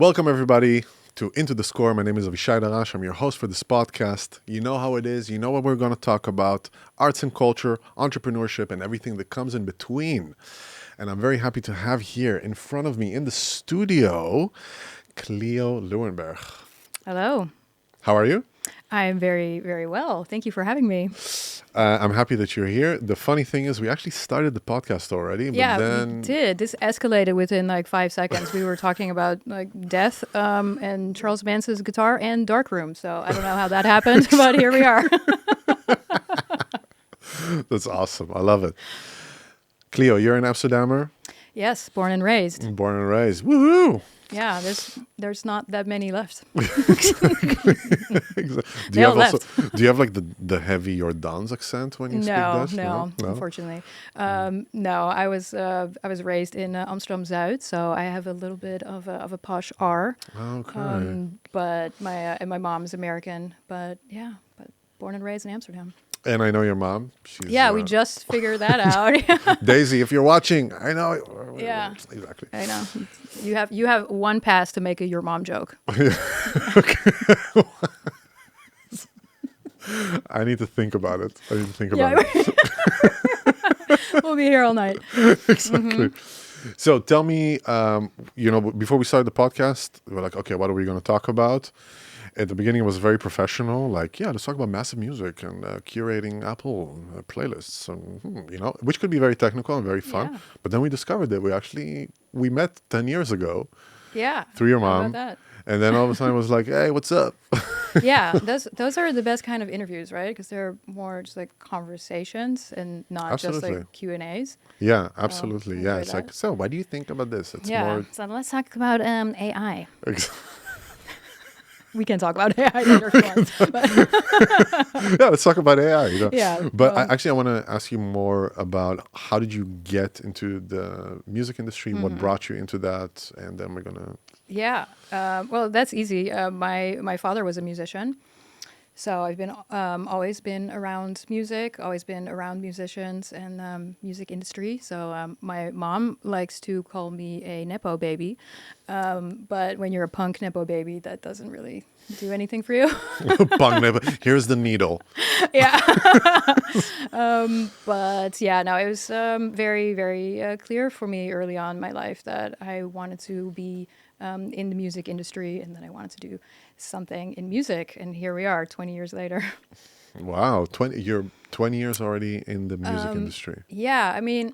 Welcome, everybody, to Into the Score. My name is Avishai Darash. I'm your host for this podcast. You know how it is. You know what we're going to talk about. Arts and culture, entrepreneurship, and everything that comes in between. And I'm very happy to have here in front of me in the studio, Clio Leeuwenburgh. Hello. How are you? I'm very, very well. Thank you for having me. I'm happy that you're here. The funny thing is we actually started the podcast already. But Yeah, then... we did. This escalated within like 5 seconds. We were talking about like death and Charles Manson's guitar and Darkroom. So I don't know how that happened, but here we are. That's awesome. I love it. Clio, you're an Amsterdammer? Yes, born and raised. Born and raised. Woohoo! Yeah, there's not that many left. Do They all left. Do you have like the heavy Jordaans accent when you speak Dutch? No, unfortunately. No, I was raised in Amsterdam Zuid, so I have a little bit of a posh R. Okay. But my mom is American, but born and raised in Amsterdam. And I know your mom. She's, We just figured that out. Daisy, if you're watching, I know. Yeah. Exactly. I know. You have one pass to make a your mom joke. I need to think about it. It. We'll be here all night. Exactly. So tell me, before we started the podcast, we were like, okay, what are we going to talk about? At the beginning, it was very professional. Like, let's talk about MassiveMusic and curating Apple playlists, and, which could be very technical and very fun. Yeah. But then we discovered that we met 10 years ago. Yeah. Through your How mom. about that? And then all of a sudden it was like, hey, what's up? Yeah, those are the best kind of interviews, right? Because they're more just like conversations and not just like Q&As. Yeah, absolutely. It's like, so what do you think about this? It's more... So let's talk about AI. We can talk about AI later if you want. Yeah, let's talk about AI. Yeah. But I want to ask you more about how did you get into the music industry? What brought you into that? And then we're going to... Yeah. Well, that's easy. My father was a musician. So I've been always been around music, always been around musicians and music industry. So my mom likes to call me a Nepo baby. But when you're a punk Nepo baby, that doesn't really do anything for you. Punk Nepo. Here's the needle. Yeah. But yeah, no, it was very, very clear for me early on in my life that I wanted to be in the music industry and that I wanted to do something in music. And here we are 20 years later. Wow. You're 20 years already in the music industry. Yeah. I mean,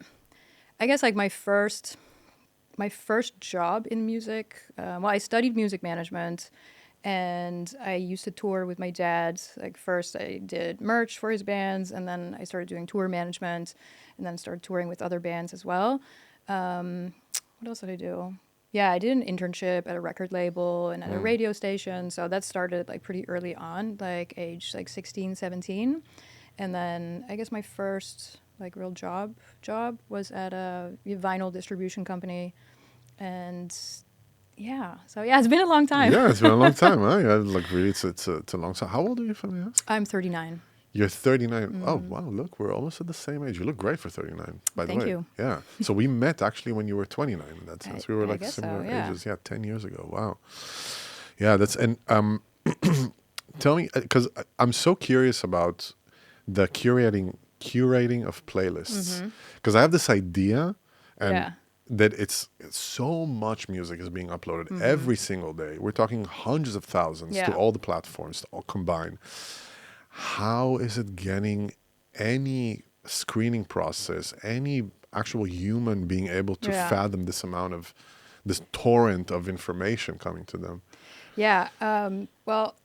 I guess like my first job in music, I studied music management and I used to tour with my dad. Like first I did merch for his bands and then I started doing tour management and then started touring with other bands as well. What else did I do? Yeah, I did an internship at a record label and at a radio station. So that started like pretty early on, like age like 16, 17. And then I guess my first like real job was at a vinyl distribution company. And so it's been a long time. Yeah, it's been a long time. Huh? Yeah, like really, it's a long time. How old are you, if I may ask? I'm 39. You're 39. Oh, wow. Look, we're almost at the same age. You look great for 39, by the way. Thank you. Yeah. So we met actually when you were 29 in that sense. We were like similar ages. Yeah, 10 years ago. Wow. Yeah, tell me, because I'm so curious about the curating of playlists. Because I have this idea and that it's so much music is being uploaded every single day. We're talking hundreds of thousands to all the platforms, all combined. How is it getting any screening process, any actual human being able to fathom this amount of, this torrent of information coming to them? Yeah, well,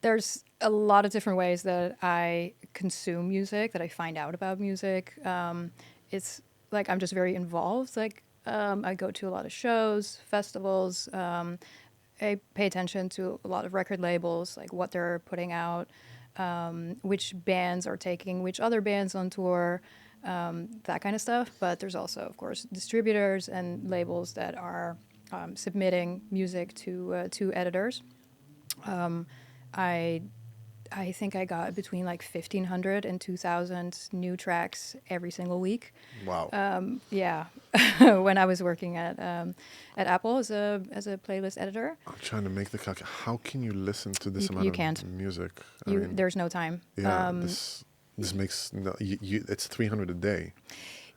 there's a lot of different ways that I consume music, that I find out about music. It's like I'm just very involved. Like I go to a lot of shows, festivals. I pay attention to a lot of record labels, like what they're putting out. Which bands are taking which other bands on tour, that kind of stuff. But there's also, of course, distributors and labels that are submitting music to editors. I I think I got between like 1,500 and 2,000 new tracks every single week. Wow. Yeah, when I was working at Apple as a playlist editor. I'm trying to make the calc. How can you listen to this You amount can't. of music? There's no time. Yeah, this makes no, it's 300 a day.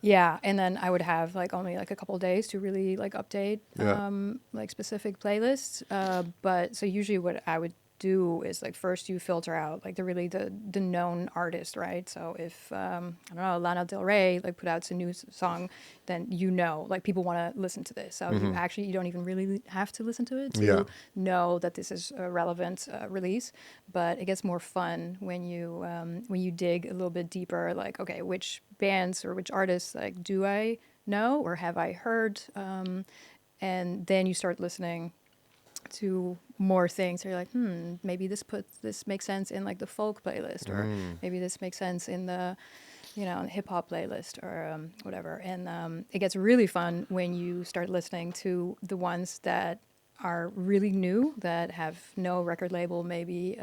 Yeah, and then I would have like only like a couple of days to really like update Yeah. like specific playlists. But so usually what I would do is like first you filter out like the known artist, right? So if I don't know, Lana Del Rey like put out a new song, then like people want to listen to this. So you don't even really have to listen to it to know that this is a relevant release. But it gets more fun when you dig a little bit deeper. Like, okay, which bands or which artists like do I know or have I heard? And then you start listening to more things. So you're like, maybe this makes sense in like the folk playlist, or maybe this makes sense in the hip hop playlist or whatever. And it gets really fun when you start listening to the ones that are really new, that have no record label, maybe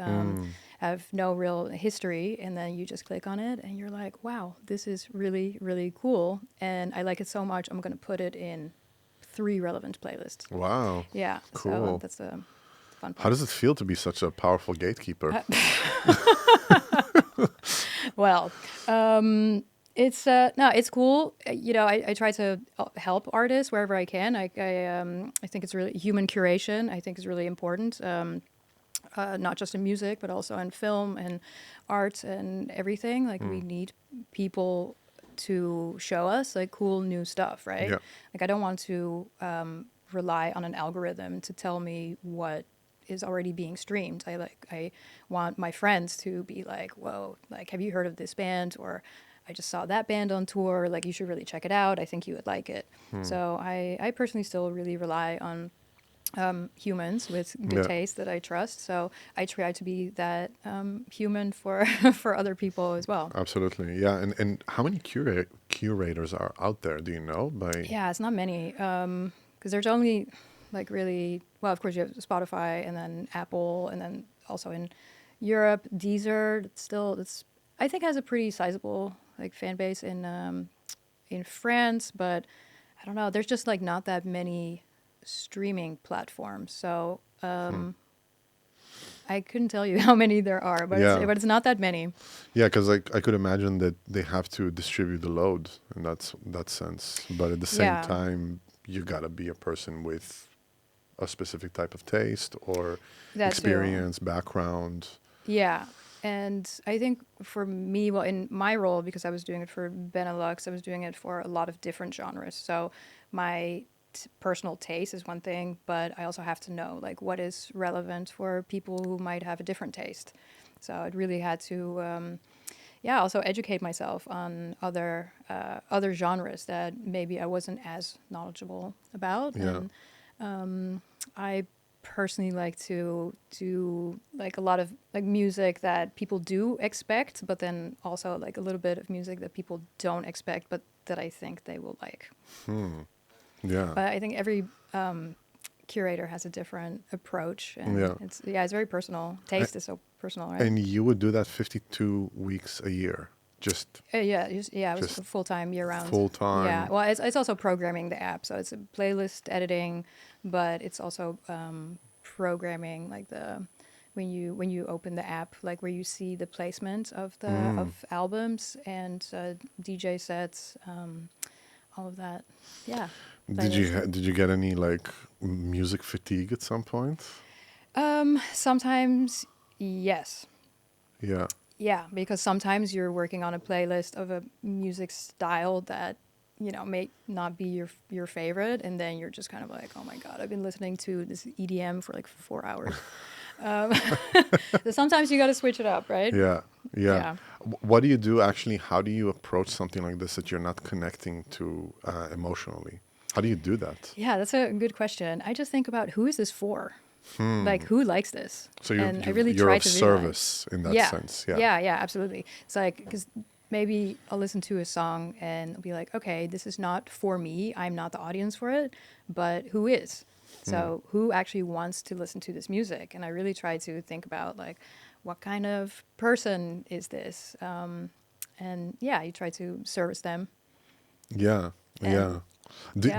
have no real history, and then you just click on it and you're like, wow, this is really, really cool, and I like it so much, I'm going to put it in 3 relevant playlists. Wow. Yeah, Cool. so that's a fun part. How does it feel to be such a powerful gatekeeper? Well, it's no, it's cool. I try to help artists wherever I can. I think it's really human curation. I think is really important. Not just in music, but also in film and art and everything. Like we need people to show us like cool new stuff, right? Yeah. Like I don't want to rely on an algorithm to tell me what is already being streamed. I want my friends to be like, whoa, like have you heard of this band? Or I just saw that band on tour, like you should really check it out. I think you would like it. So I personally still really rely on humans with good taste that I trust. So I try to be that human for for other people as well. Absolutely. Yeah. And how many curators are out there? Do you know? Yeah, it's not many because there's only like really, well, of course you have Spotify and then Apple, and then also in Europe, Deezer. It's I think has a pretty sizable like fan base in France, but I don't know. There's just like not that many streaming platforms, so I couldn't tell you how many there are, but it's not that many. Yeah, because I could imagine that they have to distribute the load in that sense, but at the same time, you gotta be a person with a specific type of taste or experience, background. Yeah. And I think for me, well, in my role, because I was doing it for Benelux, I was doing it for a lot of different genres. So my personal taste is one thing, but I also have to know like what is relevant for people who might have a different taste. So it really had to, also educate myself on other genres that maybe I wasn't as knowledgeable about. Yeah. And I personally like to do like a lot of like music that people do expect, but then also like a little bit of music that people don't expect, but that I think they will like. Yeah. But I think every curator has a different approach, and it's very personal. Taste is so personal, right? And you would do that 52 weeks a year, just it was full time, year round. full time. Yeah, well, it's also programming the app, so it's a playlist editing, but it's also programming like when you open the app, like where you see the placement of the of albums and DJ sets, all of that. Yeah. Did you get any like music fatigue at some point? Sometimes, yes. Yeah. Yeah, because sometimes you're working on a playlist of a music style that may not be your favorite, and then you're just kind of like, oh my god, I've been listening to this EDM for like 4 hours. So sometimes you got to switch it up, right? Yeah. What do you do actually? How do you approach something like this that you're not connecting to emotionally? How do you do that? Yeah, that's a good question. I just think about who is this for? Like, who likes this? So you're of service in that sense. Yeah, absolutely. It's like, because maybe I'll listen to a song and I'll be like, okay, this is not for me. I'm not the audience for it, but who is? So who actually wants to listen to this music? And I really try to think about like, what kind of person is this? And yeah, you try to service them. Yeah, And yeah.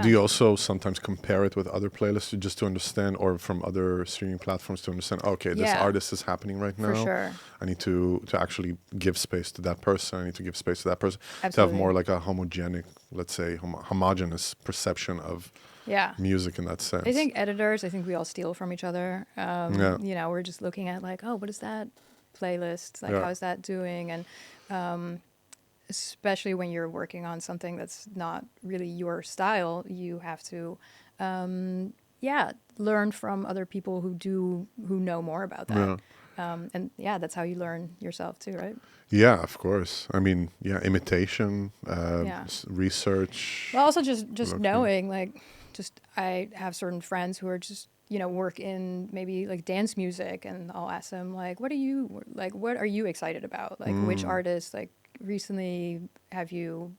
Do you also sometimes compare it with other playlists just to understand, or from other streaming platforms to understand, okay, this yeah, artist is happening right for now. sure. I need to actually give space to that person. I need to give space to that person to have Absolutely. more like a homogenic, let's say, homogeneous perception of Yeah. music in that sense. I think editors, I think we all steal from each other. Yeah, You know, we're just looking at like, oh, what is that playlist? Like, yeah, how is that doing? And especially when you're working on something that's not really your style, you have to, yeah, learn from other people who know more about that. yeah. And yeah, that's how you learn yourself too, right? Yeah, of course. I mean, yeah, imitation, Yeah. research. Well, also just Looking. knowing, like, just I have certain friends who are just, you know, work in maybe like dance music, and I'll ask them like, what are you excited about? Like, which Mm. artists like recently have you,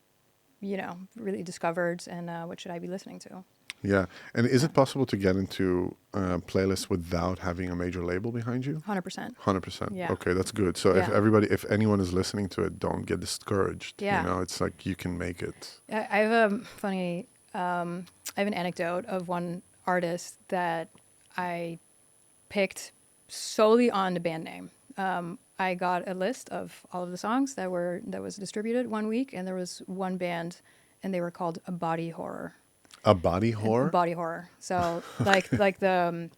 you know, really discovered, and what should I be listening to? Yeah. And is Yeah, it possible to get into playlists without having a major label behind you? 100%. 100%. Yeah, Okay, that's good. So yeah, if anyone is listening to it, don't get discouraged. You yeah. know, it's like you can make it. I have a funny, I have an anecdote of one artist that I picked solely on the band name. I got a list of all of the songs that was distributed one week, and there was one band, and they were called a body horror. A body A horror? body horror. So like the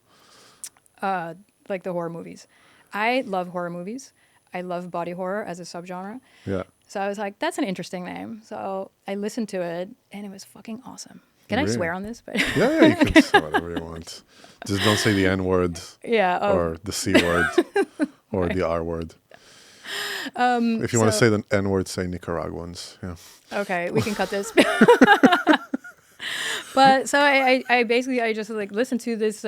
horror movies. I love horror movies. I love body horror as a subgenre. Yeah. So I was like, that's an interesting name. So I listened to it, and it was fucking awesome. Can I Really? swear on this? But Yeah, yeah, you can say whatever you want. Just don't say the N word yeah. or the C word or the R word. If you want to So say the N word, say Nicaraguans. Yeah. okay, we can cut this. But so I basically I just like listened to this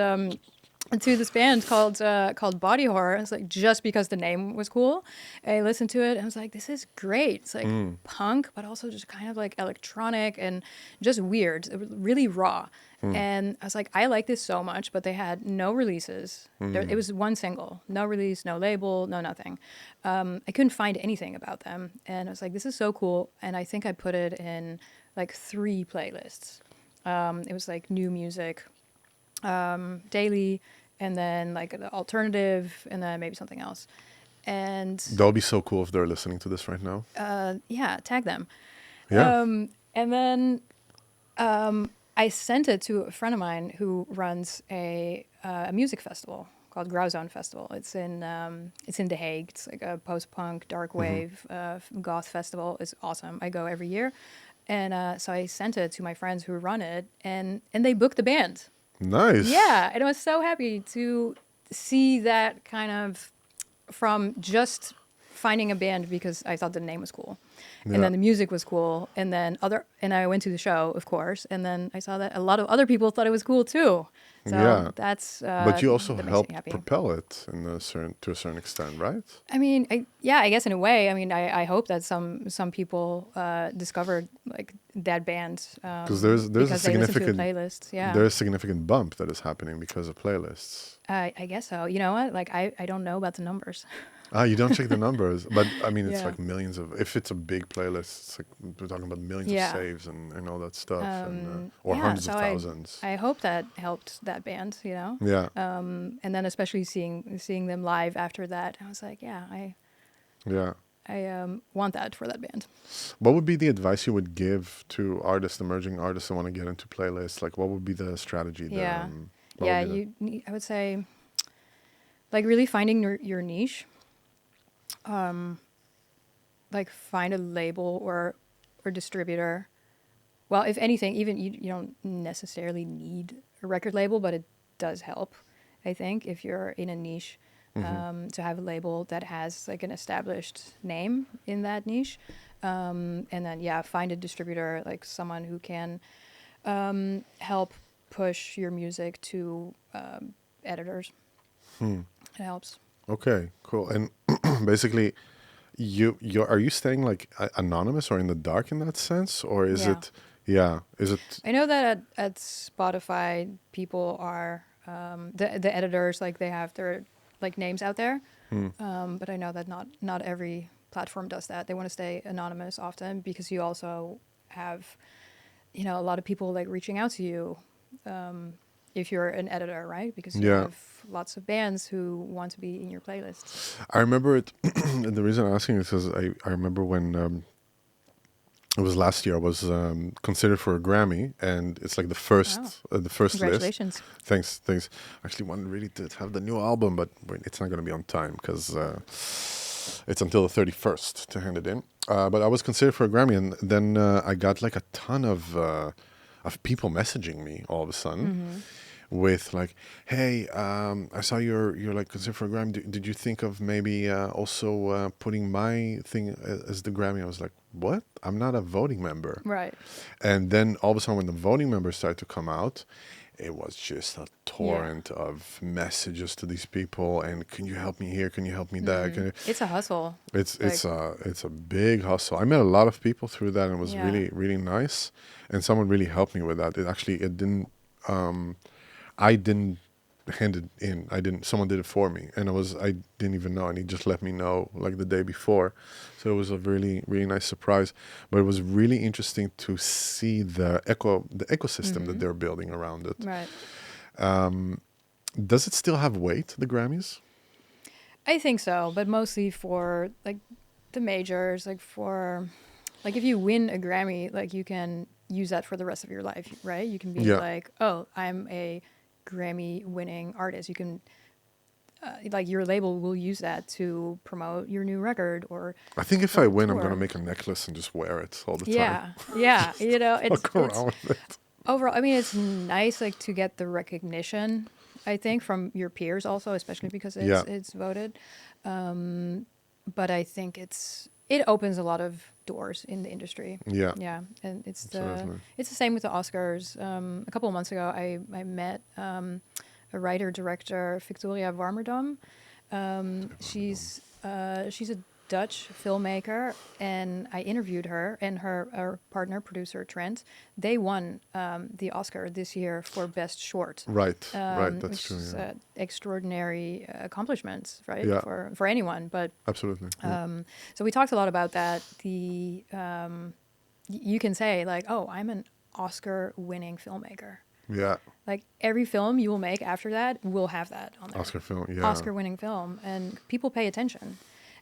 band called Body Horror. It's like just because the name was cool. I listened to it and I was like, this is great. It's like punk, but also just kind of like electronic and just weird. It was really raw. And I was like, I like this so much, but they had no releases. It was one single, no release, no label, no nothing. I couldn't find anything about them, and I was like, this is so cool. And I think I put it in like 3 playlists. It was like new music, daily, and then like the alternative, and then maybe something else. And That would be so cool if they're listening to this right now. yeah, tag them. Yeah. And then I sent it to a friend of mine who runs a music festival called Grauzone Festival. It's in The Hague. It's like a post-punk, dark wave goth festival. It's awesome. I go every year, and so I sent it to my friends who run it, and they booked the band. Nice. Yeah, and I was so happy to see that kind of from just finding a band because I thought the name was cool. Yeah. And then the music was cool. And then I went to the show, of course. And then I saw that a lot of other people thought it was cool too. So Yeah. that's But you also that makes me helped happy. propel it to a certain extent, right? I mean, I guess in a way. I mean, I hope that some people discovered like that band Because there's a because they listened to the significant playlist. Yeah, there's a significant bump that is happening because of playlists. I guess so. You know what? Like I don't know about the numbers. You don't check the numbers, but I mean, it's Yeah. like millions of. If it's a big playlist, it's like we're talking about millions Yeah. of saves and all that stuff, or Yeah, hundreds so of thousands. I hope that helped that band, you know. Yeah, And then especially seeing them live after that, I was like, yeah, yeah. I want that for that band. What would be the advice you would give to artists, emerging artists that want to get into playlists? Like, what would be the strategy? Yeah, What yeah. would be I would say, like, really finding your niche. Like find a label or distributor. Well, if anything, even you don't necessarily need a record label, but it does help. I think if you're in a niche, to have a label that has like an established name in that niche, and then find a distributor, like someone who can help push your music to editors. It helps. Okay, cool. And basically, you are you staying like anonymous or in the dark in that sense, or is Yeah. it? Yeah, is it? I know that at Spotify, people are the editors, like they have their like names out there. But I know that not every platform does that. They want to stay anonymous often because you also have, a lot of people like reaching out to you if you're an editor, right? Because you Yeah. have lots of bands who want to be in your playlists. I remember it. And the reason I'm asking is because I remember when it was last year, I was considered for a Grammy, and it's like the Wow. first list. Congratulations. Thanks. Actually, wanted really to have the new album, but it's not going to be on time because it's until the 31st to hand it in. But I was considered for a Grammy, and then I got like a ton of people messaging me all of a sudden with like, "Hey, I saw you're like considered for a Grammy. Did you think of maybe also putting my thing as the Grammy?" I was like, "What? I'm not a voting member." Right. And then all of a sudden, when the voting members started to come out, it was just a torrent of messages to these people. And can you help me here? Can you help me there? Can you? It's a hustle. It's Like- it's a big hustle. I met a lot of people through that, and it was Yeah. really really nice. And someone really helped me with that. It didn't. I didn't hand it in. Someone did it for me, and I didn't even know, and he just let me know like the day before. So it was a really really nice surprise. But it was really interesting to see the ecosystem that they're building around it. Right. Does it still have weight, the Grammys? I think so, but mostly for like the majors, like if you win a Grammy, like you can use that for the rest of your life, right? You can be Yeah. like, oh, I'm a Grammy winning artist. You can like your label will use that to promote your new record or I think if or I win, I'm tour. gonna make a necklace and just wear it all the time. Yeah, it's Walk around with it. overall, I mean, it's nice like to get the recognition, I think, from your peers also, especially because Yeah. it's voted. But I think it opens a lot of doors in the industry. Yeah. Yeah, and Absolutely. it's the same with the Oscars. A couple of months ago, I met a writer director, Victoria Warmerdam. She's a Dutch filmmaker, and I interviewed her and her partner, producer Trent. They won the Oscar this year for Best Short. Right. Right. That's Which true. is Yeah. extraordinary accomplishments, right? Yeah. For anyone. But Absolutely. Yeah. so we talked a lot about that. You can say like, oh, I'm an Oscar-winning filmmaker. Yeah. Like every film you will make after that will have that on there. Oscar film. Yeah. Oscar-winning film, and people pay attention.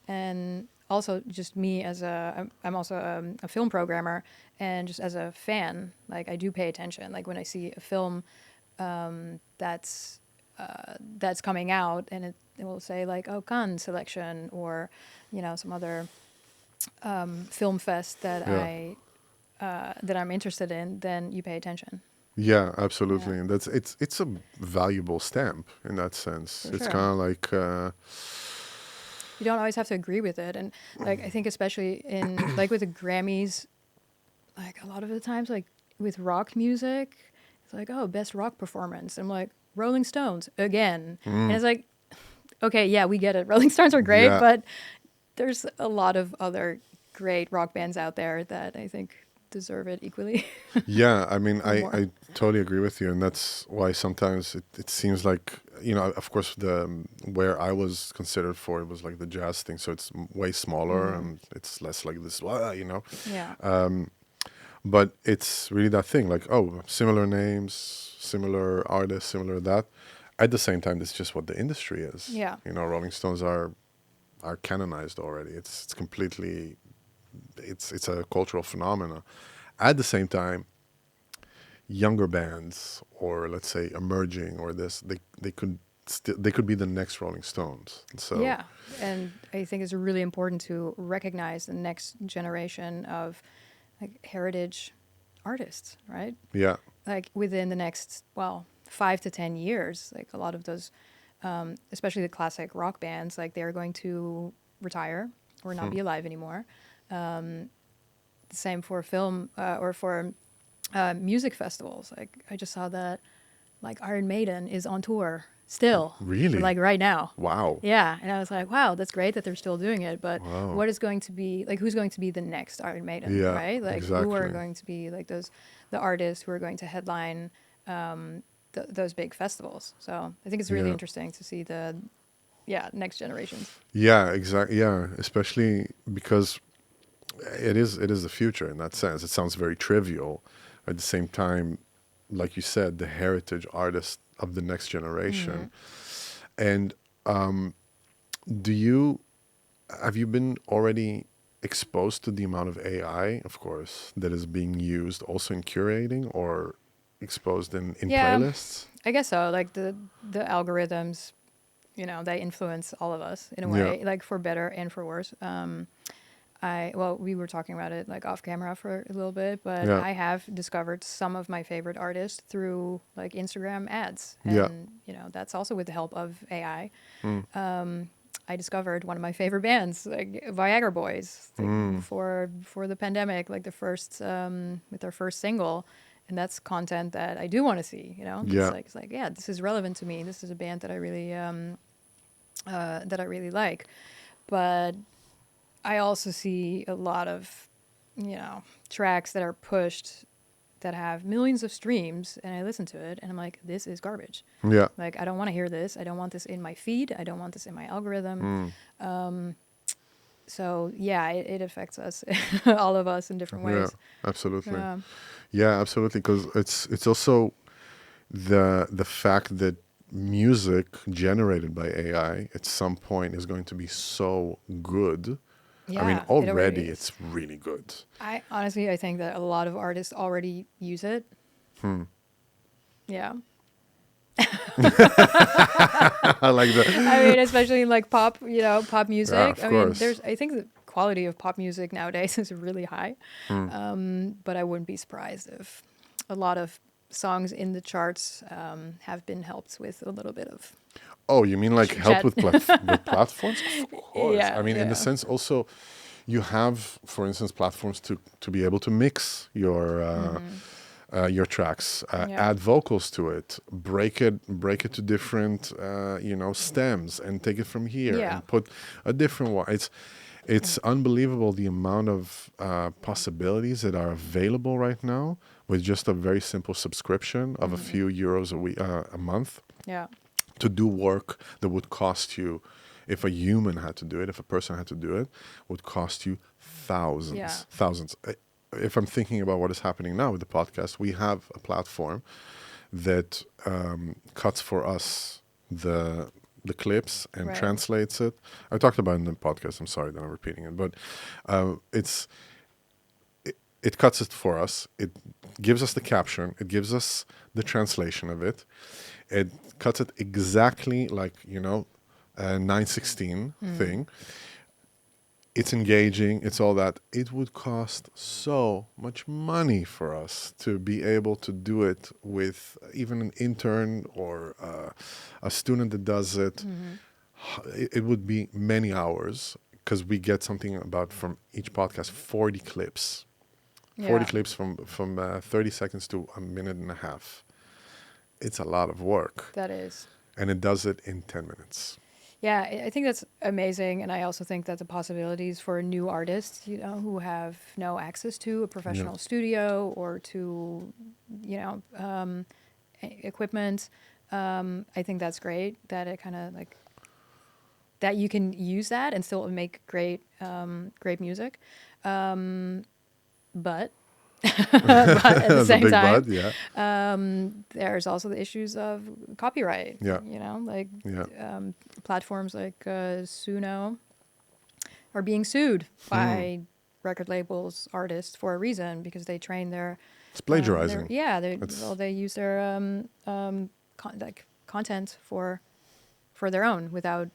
And also, just me I'm also a film programmer, and just as a fan, like I do pay attention. Like when I see a film that's coming out, and it will say like, oh, Cannes selection, or some other film fest that Yeah. that I'm interested in, then you pay attention. Yeah, absolutely. Yeah. And it's a valuable stamp in that sense. For It's sure. kind of like You don't always have to agree with it, and like I think especially in like with the Grammys, like a lot of the times like with rock music, it's like, oh, best rock performance. I'm like, Rolling Stones again, and it's like, okay, yeah, we get it. Rolling Stones are great, Yeah. but there's a lot of other great rock bands out there that I think deserve it equally. Yeah, I mean, Or more. I totally agree with you, and that's why sometimes it seems like, of course, where I was considered for, it was like the jazz thing, so it's way smaller and it's less like this, Yeah. but it's really that thing, like, oh, similar names, similar artists, similar that. At the same time, it's just what the industry is. Yeah. Rolling Stones are canonized already. It's completely, it's a cultural phenomena. At the same time, younger bands, or let's say emerging, or they could be the next Rolling Stones. So Yeah, and I think it's really important to recognize the next generation of like heritage artists, right? yeah, Like within the next 5 to 10 years, like a lot of those, especially the classic rock bands, like they're going to retire or not be alive anymore. The same for film or for music festivals. Like I just saw that like Iron Maiden is on tour still. Really? Like right now. wow, Yeah, and I was like, wow, that's great that they're still doing it, but Wow. what is going to be like? Who's going to be the next Iron Maiden, Yeah, right? Like who are exactly. going to be like the artists who are going to headline those big festivals? So I think it's really Yeah. interesting to see next generations. Yeah, exactly. Yeah, especially because it is the future in that sense. It sounds very trivial. At the same time, like you said, the heritage artist of the next generation. And do you have you been already exposed to the amount of AI, of course, that is being used also in curating or exposed in Yeah, playlists? I guess so. Like the algorithms, they influence all of us in a Yeah. way, like for better and for worse. We were talking about it like off camera for a little bit, but Yeah. I have discovered some of my favorite artists through like Instagram ads, Yeah. and that's also with the help of AI. Mm. I discovered one of my favorite bands, like Viagra Boys, like, before the pandemic, like the first with their first single, and that's content that I do want to see. Yeah. It's like yeah, this is relevant to me. This is a band that I really like, but I also see a lot of, tracks that are pushed that have millions of streams, and I listen to it, and I'm like, this is garbage. Yeah. Like, I don't want to hear this. I don't want this in my feed. I don't want this in my algorithm. So yeah, it affects us, all of us in different Yeah. ways. Absolutely. Yeah. Yeah, absolutely. Because it's also the fact that music generated by AI at some point is going to be so good. I mean, Yeah, it already already is. it's really good. I think that a lot of artists already use it. Yeah. I like that. I mean, especially in like pop, pop music. Yeah, of I mean, course. I think the quality of pop music nowadays is really high. But I wouldn't be surprised if a lot of songs in the charts have been helped with a little bit of Oh, you mean like help chat. with with platforms? Of course. Yeah, I mean, in the yeah. sense also, you have, for instance, platforms to be able to mix your tracks, Yeah. add vocals to it, break it to different stems, and take it from here Yeah. and put a different one. It's unbelievable the amount of possibilities that are available right now with just a very simple subscription of a few euros a month Yeah. to do work that would cost you, if a human had to do it, if a person had to do it, would cost you thousands, Yeah. thousands. If I'm thinking about what is happening now with the podcast, we have a platform that cuts for us the clips and Right. translates it. I talked about it in the podcast. I'm sorry that I'm repeating it, but it cuts it for us. It gives us the caption. It gives us the translation of it. It cuts it exactly like, a 916 thing. It's engaging. It's all that. It would cost so much money for us to be able to do it with even an intern or a student that does it. It would be many hours because we get something about from each podcast 40 clips. 40 Yeah. clips from 30 seconds to a minute and a half. It's a lot of work. That is. And it does it in 10 minutes. Yeah, I think that's amazing, and I also think that the possibilities for new artists, who have no access to a professional studio or to, equipment, I think that's great. That it kind of like that you can use that and still make great music, but but at the That's a same big time, but, yeah. there's also the issues of copyright. Yeah. Like Yeah. platforms like Suno are being sued by record labels, artists for a reason because they train their It's plagiarizing. they use their content for their own without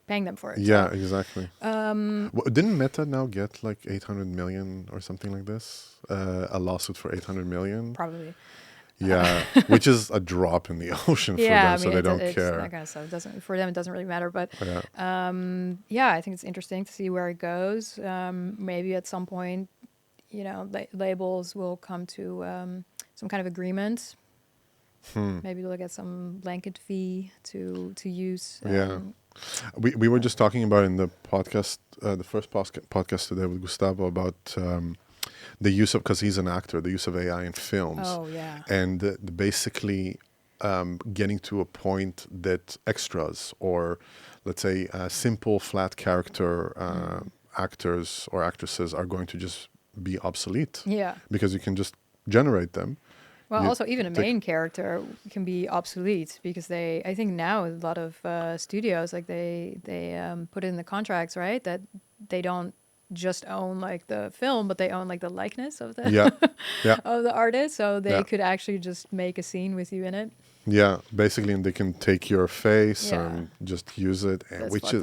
paying them for it. Yeah, So, exactly. Didn't Meta now get like 800 million or something like this? A lawsuit for 800 million? probably. Yeah, which is a drop in the ocean for them, so they don't it's care. that kind of stuff. For them, it doesn't really matter. But Yeah. I think it's interesting to see where it goes. Maybe at some point, labels will come to some kind of agreement. Maybe look at some blanket fee to use. Yeah. We were just talking about in the podcast, the first podcast today with Gustavo about the use of, because he's an actor, the use of AI in films. Oh, yeah. And basically getting to a point that extras or let's say, simple flat character actors or actresses are going to just be obsolete. Yeah. Because you can just generate them. Well, You also even a take- main character can be obsolete because I think now a lot of studios, like they put in the contracts, right, that they don't just own like the film, but they own like the likeness of the Yeah. Yeah. of the artist, so they Yeah. could actually just make a scene with you in it. Yeah, basically, and they can take your face Yeah. and just use it, and That's which fucked is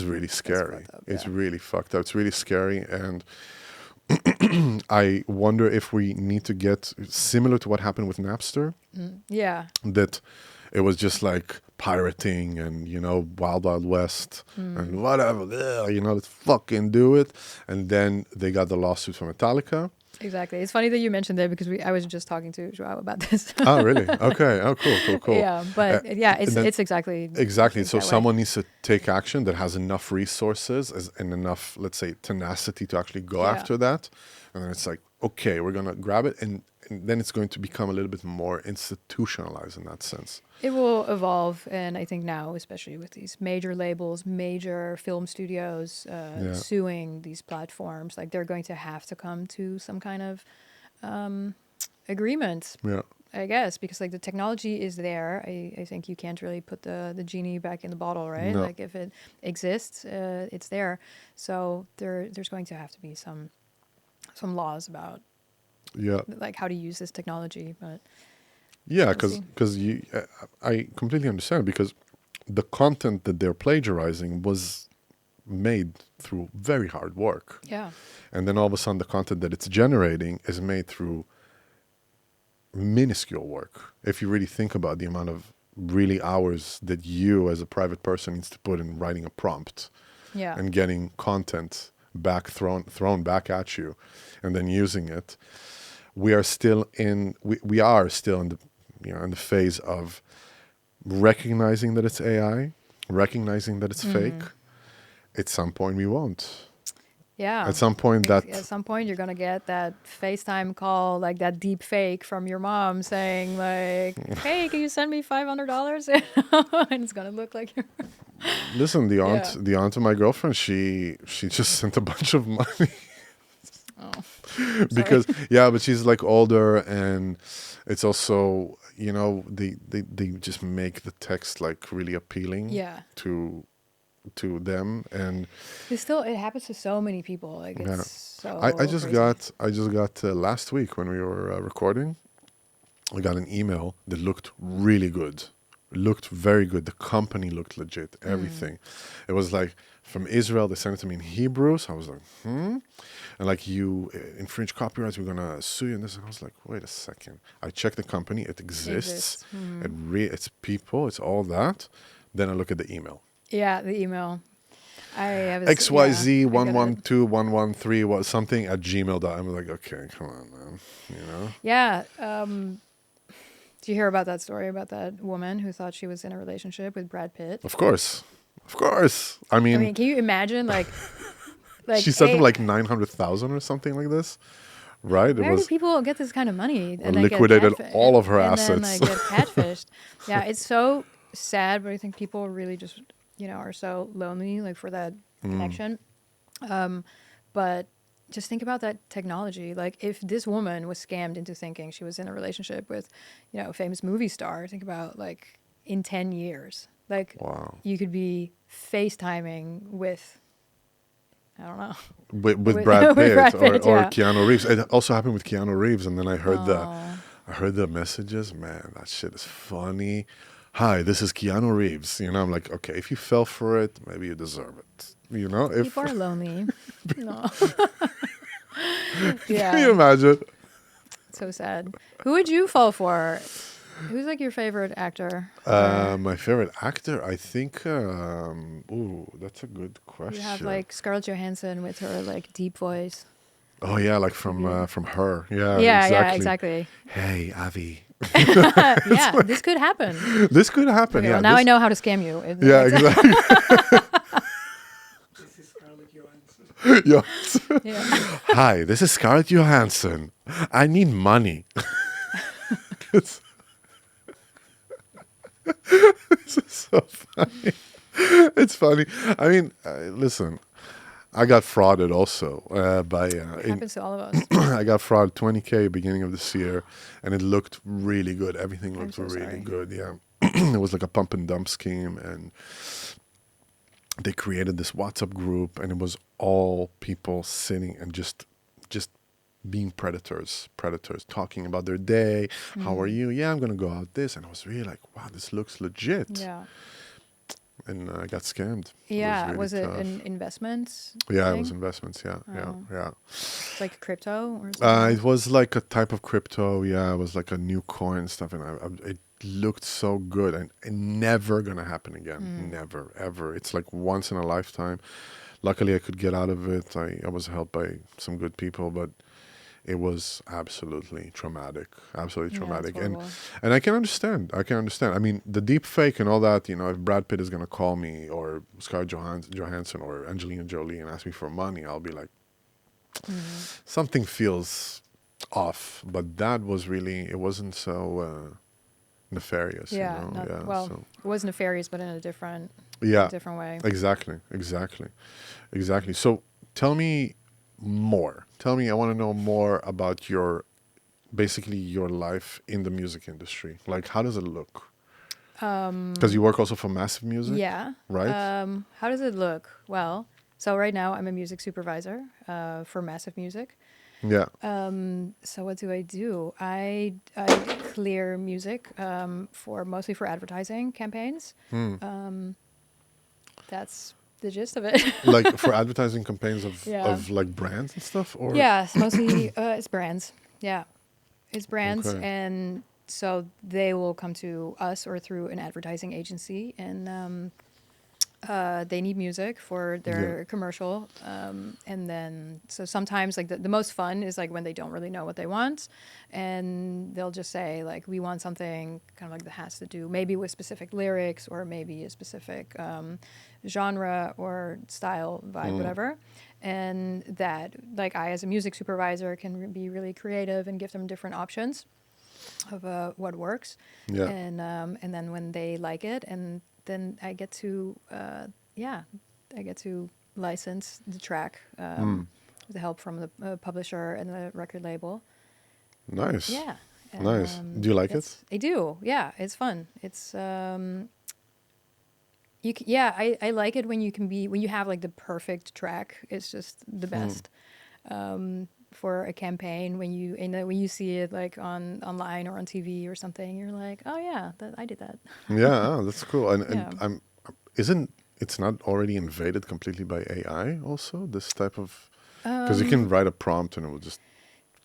up. really scary. fucked up, It's yeah. really fucked up. It's really scary, and I wonder if we need to get similar to what happened with Napster, Yeah. that it was just like pirating and Wild Wild West and whatever, let's fucking do it, and then they got the lawsuit from Metallica. Exactly. It's funny that you mentioned that because I was just talking to Joao about this. Oh, really? Okay. Oh, cool. Yeah, but it's and then- it's exactly Exactly. it's So that way. someone needs to take action that has enough resources and enough, let's say, tenacity to actually go Yeah. after that. And then it's like, okay, we're going to grab it. And then it's going to become a little bit more institutionalized in that sense. It will evolve, and I think now, especially with these major labels, major film studios Yeah. suing these platforms, like they're going to have to come to some kind of agreement, Yeah. I guess, because like the technology is there. I think you can't really put the genie back in the bottle, right? No. Like if it exists, it's there. So there's going to have to be some laws about Yeah. like how to use this technology, but Yeah. see. Because I completely understand, because the content that they're plagiarizing was made through very hard work. yeah. And then all of a sudden, the content that it's generating is made through minuscule work. If you really think about the amount of really hours that you as a private person needs to put in writing a prompt Yeah. and getting content back thrown back at you and then using it, we are still in the in the phase of recognizing that it's AI, recognizing that it's fake. At some point we won't. Yeah. At some point Like, that at some point you're gonna get that FaceTime call, like that deep fake from your mom saying like, "Hey, can you send me $500?" And it's gonna look like you're. listen, the aunt Yeah. the aunt of my girlfriend, she just sent a bunch of money. Oh. Because but she's like older, and it's also they just make the text like really appealing Yeah. to them. And It happens to so many people. Like Yeah. it's so. I just crazy. got last week when we were recording, I got an email that looked really good. Looked very good. The company looked legit. Everything. It was like from Israel. They sent it to me in Hebrew. So I was like, And like, you infringe copyrights, we're gonna sue you. And this. And I was like, wait a second. I checked the company. It exists. It's people. It's all that. Then I look at the email. Yeah, the email. I have a XYZ yeah, I get it. 112113 was something at gmail.com. I'm like, okay, come on, man. Yeah. Do you hear about that story about that woman who thought she was in a relationship with Brad Pitt? Of course. I mean, can you imagine like she sent him like 900,000 or something like this, right? Where do people get this kind of money? Or liquidated all of her assets. And then get catfished. Yeah, it's so sad, but I think people really just, are so lonely, like for that connection. But just think about that technology. Like if this woman was scammed into thinking she was in a relationship with, a famous movie star, think about like in 10 years, like Wow. you could be FaceTiming with, I don't know. With Brad Pitt, with Brad Pitt, or yeah. Keanu Reeves. It also happened with Keanu Reeves, and then I heard the messages. Man, that shit is funny. Hi, this is Keanu Reeves. I'm like, okay, if you fell for it, maybe you deserve it. If People are lonely. No. Can you imagine? So sad. Who would you fall for? Who's like your favorite actor? My favorite actor, I think. That's a good question. You have like Scarlett Johansson with her like deep voice. Oh yeah, like from Her. Yeah, Yeah, exactly. Hey, Avi. Yeah, this could happen. This could happen. Okay, Yeah. well, now I know how to scam you. Yeah, exactly. This is Scarlett Johansson. Yes. Yeah. Hi, this is Scarlett Johansson. I need money. This is so funny. It's funny. I mean, listen, I got frauded also by It happens to all of us. I got fraud 20K beginning of this year, and it looked really good. Everything I'm looked so really sorry. good. Yeah, it was like a pump and dump scheme, and they created this WhatsApp group, and it was all people sitting and just being predators talking about their day. How are you? Yeah, I'm gonna go out this, and I was really like, wow, this looks legit. Yeah. And I got scammed. It was Yeah. really Was it tough. an investment Yeah, it was thing? investments. Yeah, yeah, Oh. yeah. It's like crypto or something It else? was like a type of crypto. Yeah, it was like a new coin and stuff, and it looked so good, and never gonna happen again. Never, ever. It's like once in a lifetime. Luckily, I could get out of it. I was helped by some good people, but it was absolutely traumatic. Absolutely Yeah, it's traumatic. horrible. And I can understand. I can understand. I mean, the deep fake and all that, if Brad Pitt is going to call me or Scarlett Johansson or Angelina Jolie and ask me for money, I'll be like, something feels off. But that was really, it wasn't so nefarious, Yeah. Yeah. Well, So, it was nefarious, but in a different yeah, way. exactly. So tell me more. Tell me, I want to know more about basically your life in the music industry. Like, how does it look? Because you work also for MassiveMusic, Yeah. right? How does it look? Well, so right now I'm a music supervisor for MassiveMusic. Yeah. So what do? I clear music for mostly for advertising campaigns. That's the gist of it. Like for advertising campaigns of, Yeah. like brands and stuff, or Yeah, it's mostly it's brands. Yeah, it's brands, okay. and so they will come to us or through an advertising agency, and they need music for Yeah. their commercial. And then, so sometimes like the most fun is like when they don't really know what they want, and they'll just say like, we want something kind of like that has to do maybe with specific lyrics or maybe a specific genre or style, vibe, whatever. And that like I, as a music supervisor, can be really creative and give them different options of what works. Yeah. And then when they like it, and then I get to I get to license the track with the help from the publisher and the record label. Nice. Yeah. And, Nice. Do you like it? I do. Yeah, it's fun. It's yeah, I like it when you have like the perfect track. It's just the best. For a campaign, when you see it like online or on TV or something, you're like, oh yeah, I did that. Yeah, that's cool. And Yeah. isn't it's not already invaded completely by AI also, this type of, because you can write a prompt and it will just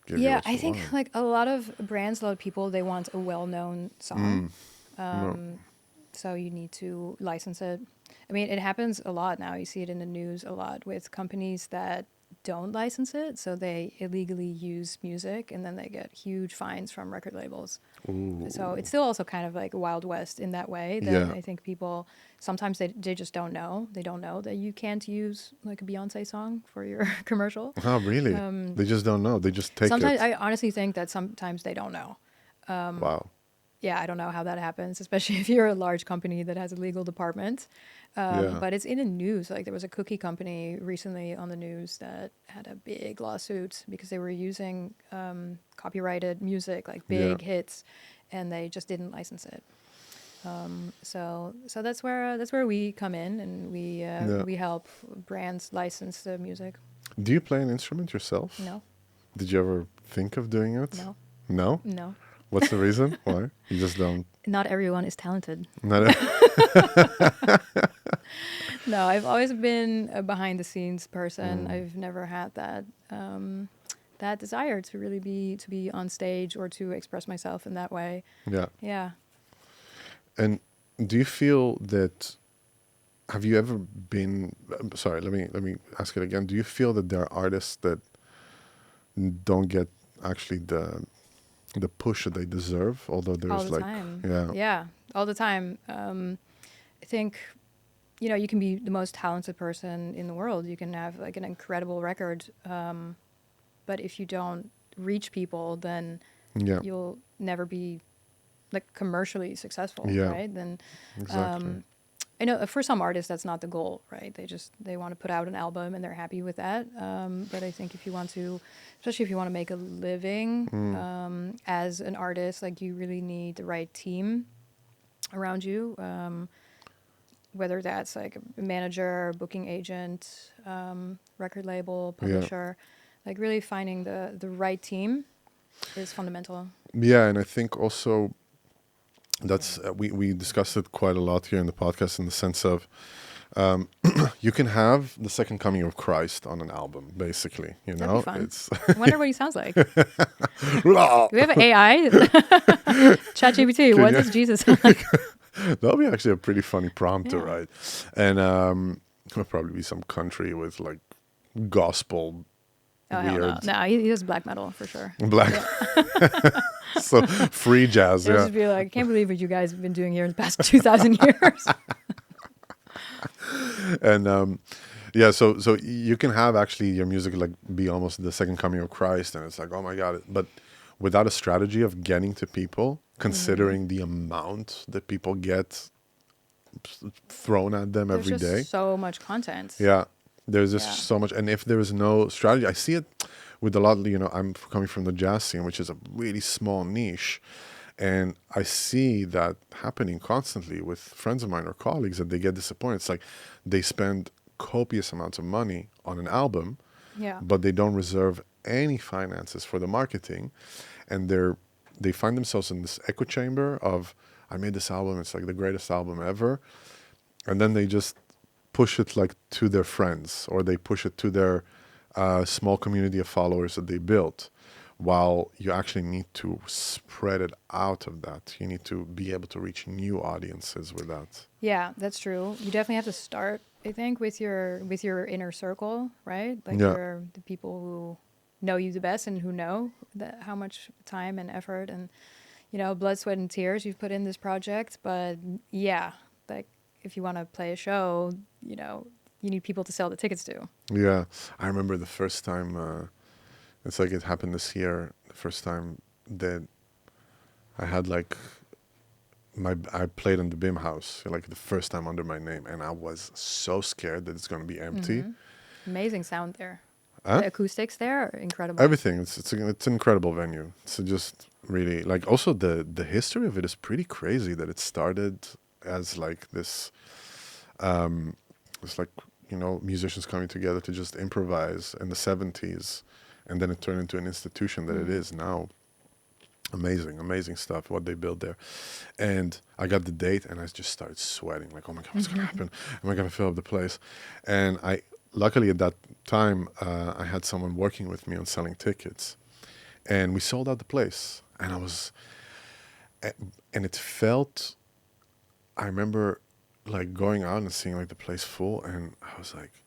give you Yeah, what I you think want. like a lot of brands, a lot of people, they want a well-known song. No. So you need to license it. I mean, it happens a lot now. You see it in the news a lot with companies that don't license it, so they illegally use music, and then they get huge fines from record labels. Ooh. So it's still also kind of like a Wild West in that way, that Yeah. I think people sometimes they just don't know. They don't know that you can't use like a Beyonce song for your commercial. Oh, really? They just don't know. They just take Sometimes it. I honestly think that sometimes they don't know. Wow. Yeah, I don't know how that happens, especially if you're a large company that has a legal department. Yeah. But it's in the news. Like there was a cookie company recently on the news that had a big lawsuit because they were using copyrighted music, like big hits, and they just didn't license it. So that's where we come in, and Yeah. we help brands license the music. Do you play an instrument yourself? No, Did you ever think of doing it? no, No? no. What's the reason? Why? You just don't. Not everyone is talented. Not No, I've always been a behind the scenes person. I've never had that that desire to really be on stage or to express myself in that way. yeah. Yeah. And do you feel that, have you ever been, sorry, let me ask it again. Do you feel that there are artists that don't get actually the push that they deserve, although All there's the like, time. yeah. Yeah, all the time. I think, you can be the most talented person in the world. You can have like an incredible record, but if you don't reach people, then Yeah. you'll never be like commercially successful, Yeah. right? Then Exactly. I know for some artists that's not the goal, right? They want to put out an album and they're happy with that. But I think if you want to, especially if you want to make a living as an artist, like you really need the right team around you. Whether that's like a manager, booking agent, record label, publisher, like really finding the right team is fundamental. Yeah, and I think also that's we discussed it quite a lot here in the podcast in the sense of you can have the second coming of Christ on an album, basically. You That'd know, be fun. it's I wonder what he sounds like. Do we have an AI? ChatGPT, what does Jesus sound like? that'll be actually a pretty funny prompt to write, and it'll probably be some country with like gospel. Oh, hell no. Weird. No, he does black metal for sure. Black. So free jazz, It'll yeah. just be like, I can't believe what you guys have been doing here in the past 2,000 years. And yeah, so you can have actually your music like be almost the second coming of Christ, and it's like, oh my God. But without a strategy of getting to people, considering the amount that people get thrown at them There's every just day. so much content. Yeah, there's just so much. And if there is no strategy, I see it with a lot, you know, I'm coming from the jazz scene, which is a really small niche. And I see that happening constantly with friends of mine or colleagues that they get disappointed. It's like they spend copious amounts of money on an album, but they don't reserve any finances for the marketing. And they find themselves in this echo chamber of, I made this album, it's like the greatest album ever. And then they just push it like to their friends, or they push it to their small community of followers that they built, while you actually need to spread it out of that. You need to be able to reach new audiences with that. Yeah, that's true. You definitely have to start, I think, with your inner circle, right? Like the people who know you the best and who know how much time and effort and, you know, blood, sweat, and tears you've put in this project. But yeah, like if you want to play a show, you know, you need people to sell the tickets to. Yeah, I remember the first time, it's like it happened this year, the first time that I had like, I played in the BIM house, like the first time under my name, and I was so scared that it's going to be empty. Amazing sound there. Huh? The acoustics there are incredible. Everything, it's an incredible venue. It's just really, like, also the history of it is pretty crazy, that it started as like this, it's like, you know, musicians coming together to just improvise in the 70s, and then it turned into an institution that it is now. Amazing stuff, what they built there. And I got the date, and I just started sweating, like, oh my God, what's going to happen? Am I going to fill up the place? And luckily at that time, I had someone working with me on selling tickets, and we sold out the place. And and it felt, I remember like going out and seeing like the place full, and I was like,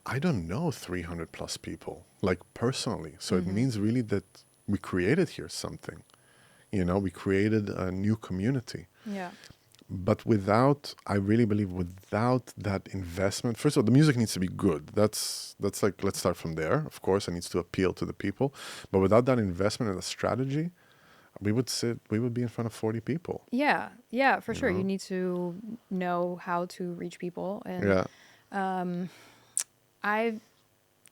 I don't know 300 plus people, like personally. So it means really that we created here something, you know, we created a new community. Yeah. But I really believe without that investment, first of all, the music needs to be good. That's like, let's start from there. Of course, it needs to appeal to the people. But without that investment and a strategy, we would be in front of 40 people. Yeah, for sure. You need to know how to reach people. And I've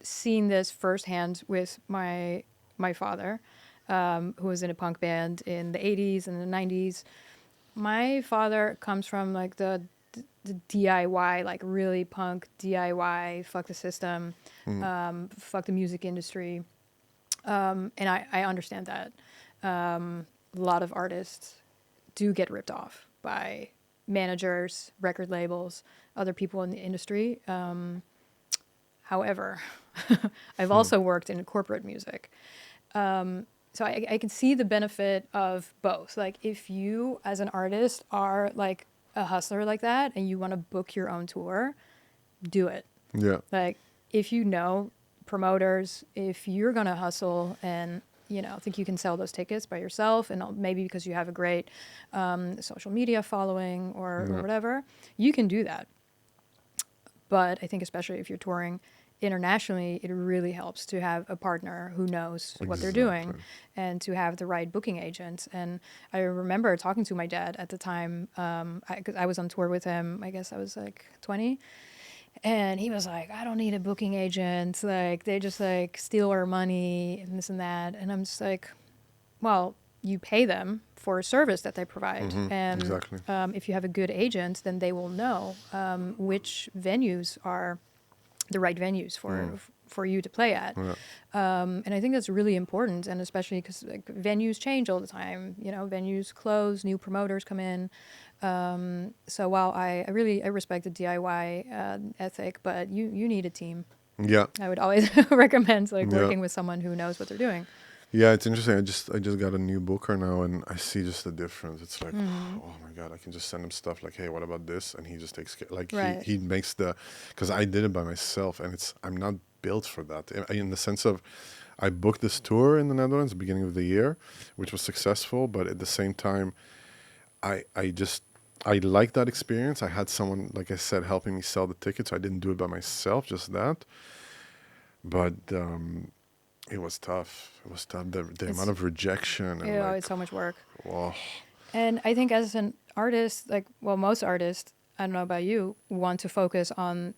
seen this firsthand with my father, who was in a punk band in the 80s and the 90s. My father comes from like the DIY, like really punk DIY, fuck the system, fuck the music industry. And I understand that. A lot of artists do get ripped off by managers, record labels, other people in the industry. However, I've also worked in corporate music. So I can see the benefit of both. Like if you as an artist are like a hustler like that and you want to book your own tour, do it. Yeah. Like if you know promoters, if you're going to hustle and, you know, think you can sell those tickets by yourself, and maybe because you have a great social media following or whatever, you can do that. But I think especially if you're touring, internationally, it really helps to have a partner who knows what they're doing and to have the right booking agent. And I remember talking to my dad at the time, 'cause I was on tour with him. I guess I was like 20. And he was like, I don't need a booking agent. Like, they just like steal our money and this and that. And I'm just like, well, you pay them for a service that they provide. And Exactly. if you have a good agent, then they will know which venues are the right venues for you to play at. Yeah. And I think that's really important, and especially because like, venues change all the time. You know, venues close, new promoters come in. So while I respect the DIY ethic, but you need a team. Yeah. I would always recommend like Yeah. working with someone who knows what they're doing. Yeah, it's interesting. I just got a new booker now, and I see just the difference. It's like, oh my god, I can just send him stuff like, hey, what about this? And he just takes care. Like Right. he makes the, because I did it by myself, and I'm not built for that in the sense of, I booked this tour in the Netherlands at the beginning of the year, which was successful, but at the same time, I liked that experience. I had someone, like I said, helping me sell the tickets. I didn't do it by myself, just that. But it was tough. It was tough. The amount of rejection. And like, It's so much work. oh, And I think as an artist, like, well, most artists, I don't know about you, want to focus on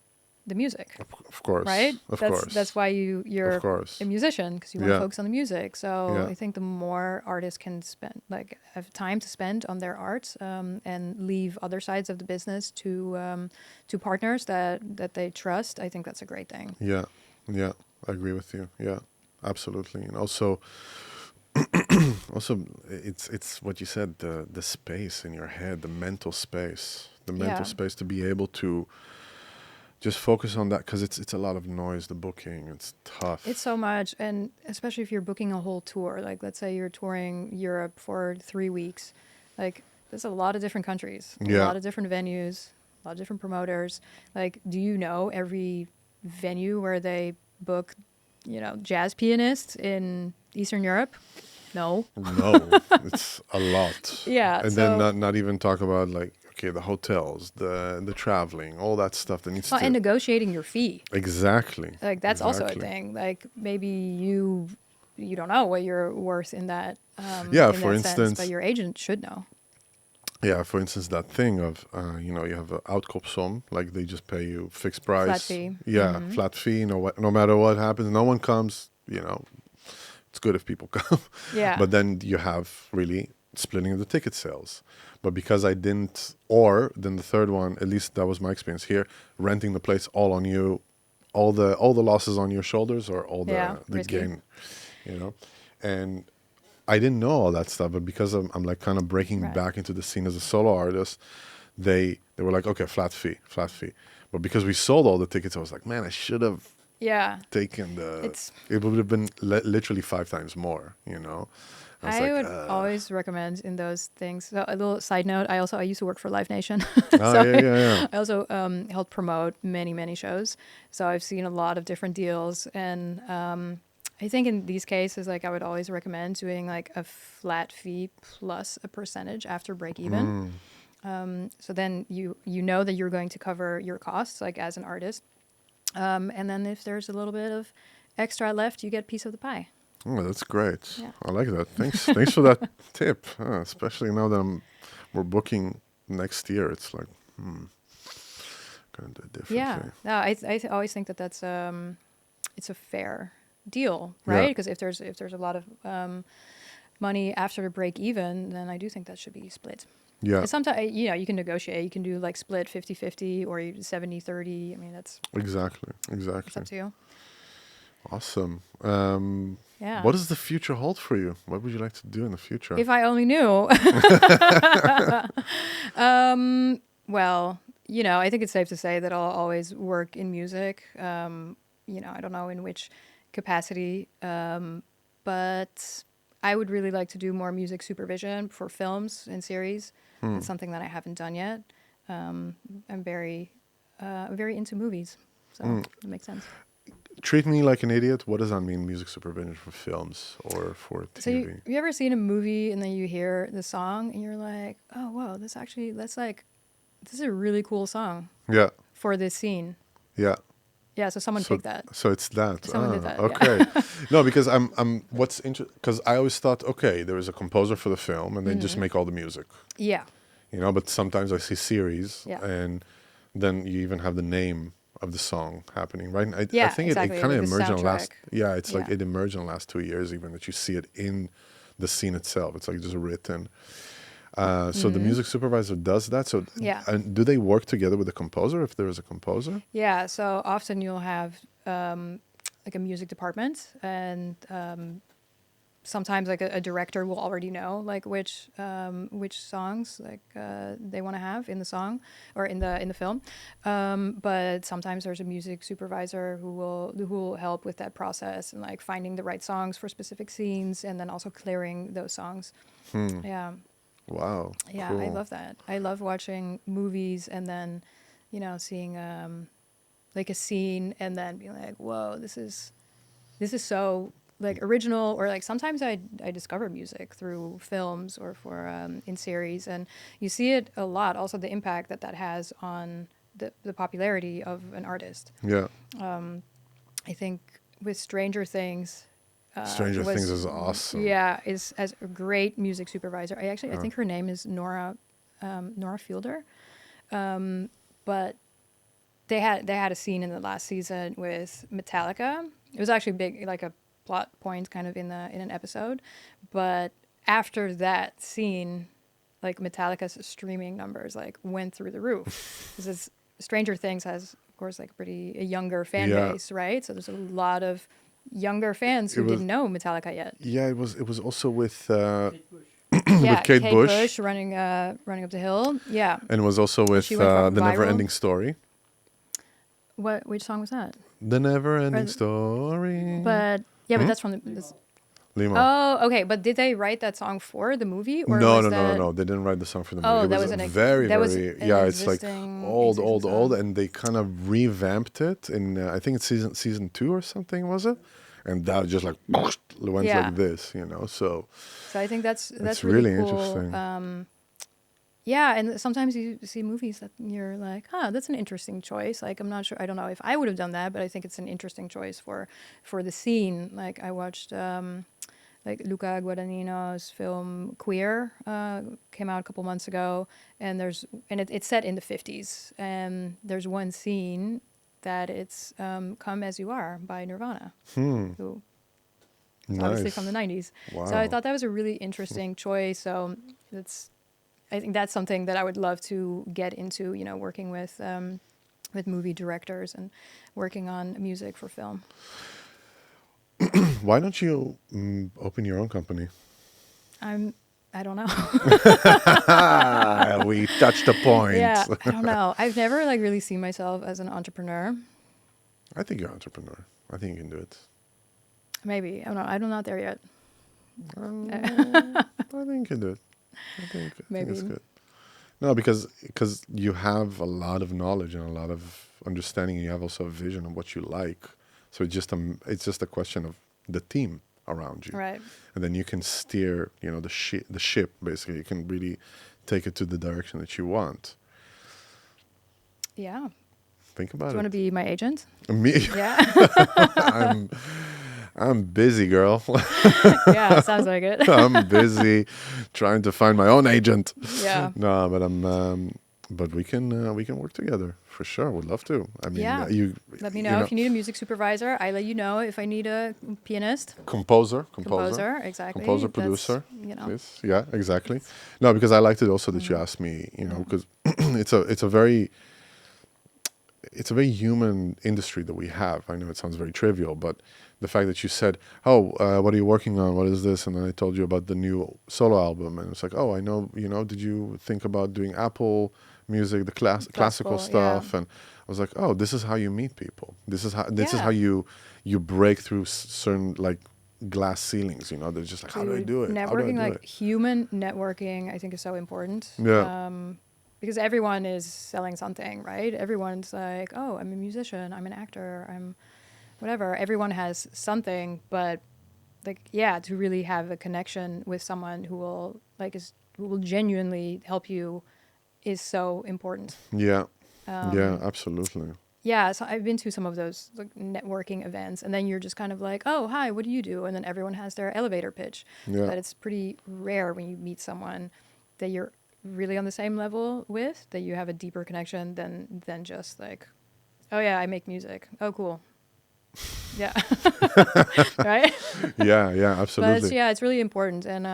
the music, of course. right? Of that's, course. That's why you're Of course. a musician, because you want to Yeah. focus on the music. So Yeah. I think the more artists can spend, like, have time to spend on their art, and leave other sides of the business to partners that they trust, I think that's a great thing. Yeah. Yeah. I agree with you. Yeah. Absolutely. And also, it's what you said, the space in your head, the mental space, Yeah. to be able to just focus on that, because it's a lot of noise, the booking, it's tough. It's so much, and especially if you're booking a whole tour, like let's say you're touring Europe for 3 weeks, like there's a lot of different countries, a Yeah. lot of different venues, a lot of different promoters. Like, do you know every venue where they book, jazz pianists in Eastern Europe? No. No, it's a lot. Yeah, And then not even talk about like, okay, the hotels, the traveling, all that stuff that needs to. And negotiating your fee. Exactly. Like that's also a Exactly. thing. Like maybe you don't know what you're worth in that. Yeah, in for that sense, instance. but your agent should know. Yeah, for instance, that thing of, you have an outkoopsom, like they just pay you fixed price. Flat fee. Yeah, flat fee, no matter what happens, no one comes, it's good if people come. Yeah. But then you have really splitting the ticket sales. But because I didn't, or then the third one, at least that was my experience here, renting the place all on you, all the losses on your shoulders, or all the risky. gain, and I didn't know all that stuff, but because I'm like kind of breaking Right. back into the scene as a solo artist, they were like, okay, flat fee. But because we sold all the tickets, I was like, man, I should have Yeah. taken It's- it would have been literally 5 times more, I was I like, would always recommend in those things. So a little side note: I used to work for Live Nation. oh, So yeah. I also helped promote many shows. So I've seen a lot of different deals, and I think in these cases, like I would always recommend doing like a flat fee plus a percentage after break even. So then you know that you're going to cover your costs, like as an artist, and then if there's a little bit of extra left, you get a piece of the pie. Oh, that's great. Yeah. I like that. Thanks for that tip. Especially now that we're booking next year. It's like, gonna do it differently. Yeah, no, I always think that that's it's a fair deal, right? Yeah. Because if there's a lot of money after the break even, then I do think that should be split. Yeah. Sometimes you can negotiate. You can do like split 50-50 or 70-30. I mean, that's Exactly. it's up to you. Awesome. Yeah. What does the future hold for you? What would you like to do in the future? If I only knew. Well, I think it's safe to say that I'll always work in music. I don't know in which capacity, but I would really like to do more music supervision for films and series. It's something that I haven't done yet. I'm very into movies, so it makes sense. Treat me like an idiot. What does that mean, music supervision for films or for TV? So you ever seen a movie and then you hear the song and you're like, oh, whoa, this is a really cool song Yeah. for this scene. Yeah. Yeah, so someone picked that. So it's that. Someone did that. Okay. Yeah. No, because what's interesting, because I always thought, okay, there is a composer for the film, and they just make all the music. Yeah. But sometimes I see series, Yeah. and then you even have the name of the song happening, right? I think exactly. it kind of Like the emerged in the last. soundtrack. Yeah, it's like Yeah. it emerged in the last 2 years, even that you see it in the scene itself. It's like just written. So the music supervisor does that. So Yeah. and do they work together with the composer if there is a composer? Yeah, so often you'll have like a music department, and sometimes like a director will already know like which songs like they want to have in the song or in the film. But sometimes there's a music supervisor who will help with that process and like finding the right songs for specific scenes, and then also clearing those songs. Yeah. Wow. Yeah, cool. I love that. I love watching movies and then, seeing like a scene and then being like, whoa, this is so like original. Or like sometimes I discover music through films or for in series, and you see it a lot. Also, the impact that has on the popularity of an artist. Yeah. I think with Stranger Things. Stranger Things is awesome. Yeah, is as a great music supervisor. I think her name is Nora Fielder. But they had a scene in the last season with Metallica. It was actually big, like a plot point kind of in an episode. But after that scene, like Metallica's streaming numbers like went through the roof. Because Stranger Things has, of course, like a younger fan base, right? So there's a lot of younger fans who didn't know Metallica yet. Yeah, it was also with Kate Bush. with Kate Bush running up the hill. Yeah. and it was also with She went the viral. Never Ending Story. Which song was that? The Never Ending Story. But but that's from this. Limo. Oh, okay. But did they write that song for the movie, or No, was no, that... no. They didn't write the song for the movie. Oh, It that was was an very, that was very an it's like existing old, song. and they kind of revamped it in I think it's season 2 or something, was it? And that just like went Yeah. like this, So I think that's really cool. interesting. Yeah, and sometimes you see movies that you're like, that's an interesting choice. Like, I'm not sure, I don't know if I would have done that, but I think it's an interesting choice for the scene. Like, I watched like Luca Guadagnino's film Queer, came out a couple months ago, and it's set in the 50s, and there's one scene that it's Come As You Are by Nirvana, who is obviously from the 90s. Wow. So I thought that was a really interesting choice. So I think that's something that I would love to get into, working with movie directors and working on music for film. Why don't you open your own company? I don't know. We touched the point. Yeah, I don't know. I've never like really seen myself as an entrepreneur. I think you're an entrepreneur. I think you can do it. Maybe. I don't know. I'm not there yet. I think you can do it. I think Maybe. it's good. No, because you have a lot of knowledge and a lot of understanding, and you have also a vision of what you like. So it's just a question of the team around you, Right. and then you can steer, the ship. Basically, you can really take it to the direction that you want. Yeah. Think about Do you it. want to be my agent? Me? Yeah. I'm busy, girl. Yeah, sounds like it. I'm busy trying to find my own agent. Yeah. No, but we can work together for sure. Would love to. I mean, Yeah. you Let me know if you need a music supervisor. I let you know if I need a pianist. Composer, Exactly. composer, That's, producer. You know. Yes, yeah, exactly. No, because I liked it also that you asked me. Because it's a very human industry that we have. I know it sounds very trivial, but the fact that you said, what are you working on? What is this? And then I told you about the new solo album. And it's like, I know, did you think about doing Apple music, the classical stuff? Yeah. And I was like, this is how you meet people. This is how you break through certain like glass ceilings, They're just like, how do I do it? Networking, like human networking, I think is so important. Yeah. Because everyone is selling something, right? Everyone's like, I'm a musician, I'm an actor, I'm whatever. Everyone has something, but to really have a connection with someone who will genuinely help you is so important. Yeah. Yeah, absolutely. yeah, so I've been to some of those like networking events, and then you're just kind of like, oh, hi, what do you do? And then everyone has their elevator pitch. Yeah. But it's pretty rare when you meet someone that you're really on the same level with, that you have a deeper connection than just like, oh yeah, I make music. Oh, cool. Yeah. Right? Yeah, But absolutely. it's really important. And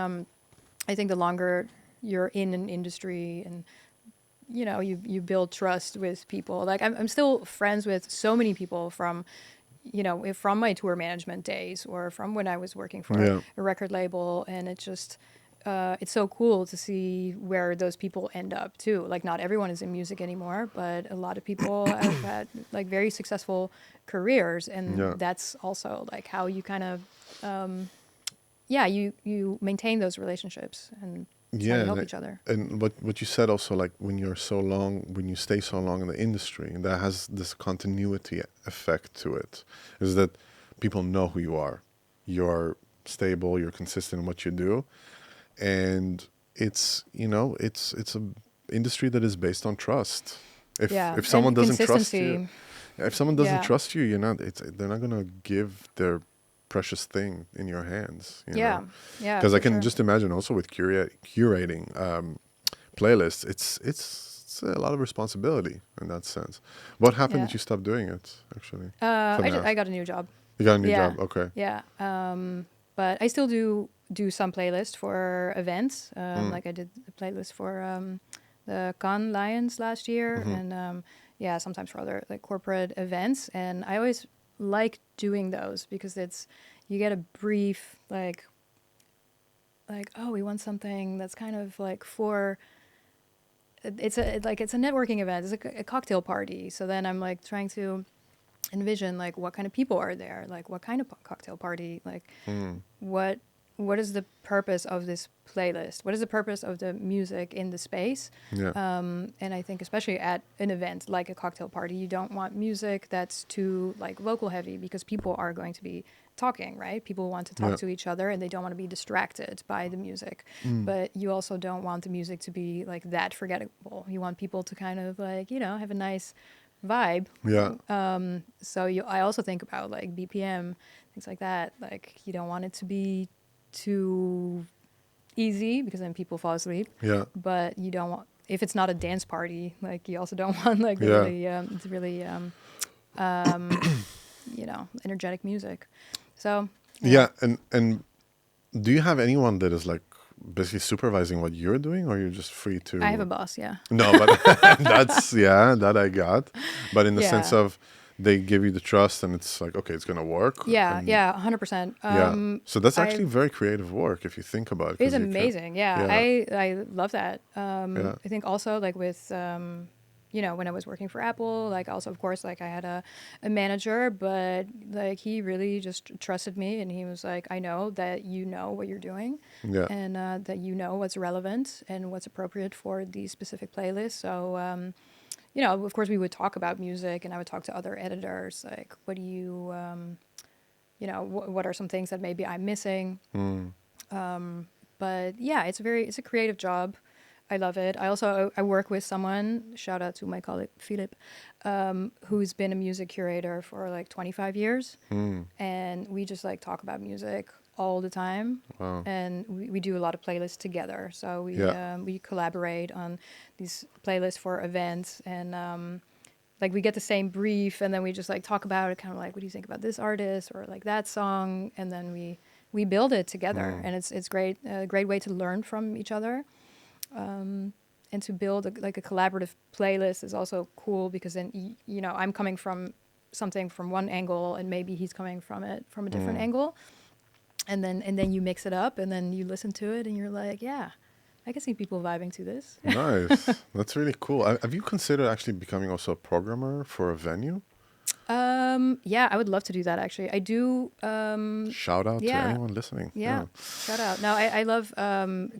I think the longer you're in an industry and you build trust with people. Like I'm still friends with so many people from from my tour management days or from when I was working for Yeah. a record label, and it's just it's so cool to see where those people end up too. Like not everyone is in music anymore, but a lot of people have had like very successful careers, and Yeah. that's also like how you kind of you maintain those relationships, and it's how Yeah, you help each other. and what you said also, like when you stay so long in the industry, that has this continuity effect to it, is that people know who you are. You're stable, you're consistent in what you do, and it's a industry that is based on trust. Yeah, If someone and doesn't trust you, consistency. if someone doesn't Yeah, trust you, they're not gonna give their precious thing in your hands. yeah, yeah, Because I for can sure. just imagine also with curating playlists, it's a lot of responsibility in that sense. What happened Yeah. that you stopped doing it, actually? If I may I ask. got a new job. You got a new Yeah, job, okay. yeah. But I still do some playlist for events. Mm. Like I did a playlist for the Cannes Lions last year, Hmm. and yeah, sometimes for other like corporate events. And I always like doing those because it's you get a brief like oh, we want something that's kind of like for it's a networking event. It's a cocktail party. So then I'm like trying to envision like what kind of people are there, like what kind of cocktail party, like Mm. what what is the purpose of this playlist, what is the purpose of the music in the space. Yeah. And I think especially at an event like a cocktail party, you don't want music that's too like vocal heavy, because people are going to be talking, right? People want to talk Yeah. to each other and they don't want to be distracted by the music. Mm. But you also don't want the music to be like that forgettable. You want people to kind of like have a nice vibe. Yeah. So I also think about like BPM, things like that. Like you don't want it to be too easy because then people fall asleep. Yeah. But you don't want, if it's not a dance party, like you also don't want like the Yeah. really energetic music. So Yeah. And do you have anyone that is like basically supervising what you're doing, or you're just free to? I have a boss. Yeah. No, but that I got. But in the sense Yeah. of they give you the trust and it's like, okay, it's going to work. Yeah. And Yeah. 100%. yeah. So that's I actually very creative work if you think about it. It's 'Cause you can, amazing. Yeah. yeah. I love that. Yeah. I think also like with when I was working for Apple, like also of course like I had a manager, but like he really just trusted me, and he was like, I know that you know what you're doing, Yeah. and that you know what's relevant and what's appropriate for these specific playlists. So of course we would talk about music, and I would talk to other editors like, what do you what are some things that maybe I'm missing. Mm. But yeah, it's a creative job. I love it. I work with someone, shout out to my colleague Philip, who's been a music curator for like 25 years. Mm. And we just like talk about music all the time. Wow. And we do a lot of playlists together. So Yeah. we collaborate on these playlists for events, and like we get the same brief, and then we just like talk about it, kind of like, what do you think about this artist or like that song, and then we build it together. Mm. And it's great, a great way to learn from each other. And to build a collaborative playlist is also cool, because then I'm coming from something from one angle, and maybe he's coming from it from a different Mm. angle, and then you mix it up, and then you listen to it, and you're like, yeah, I can see people vibing to this. Nice. That's really cool. Have you considered actually becoming also a programmer for a venue? Yeah, I would love to do that actually. I do. Shout out to Yeah. anyone listening. Yeah, shout out. No, I love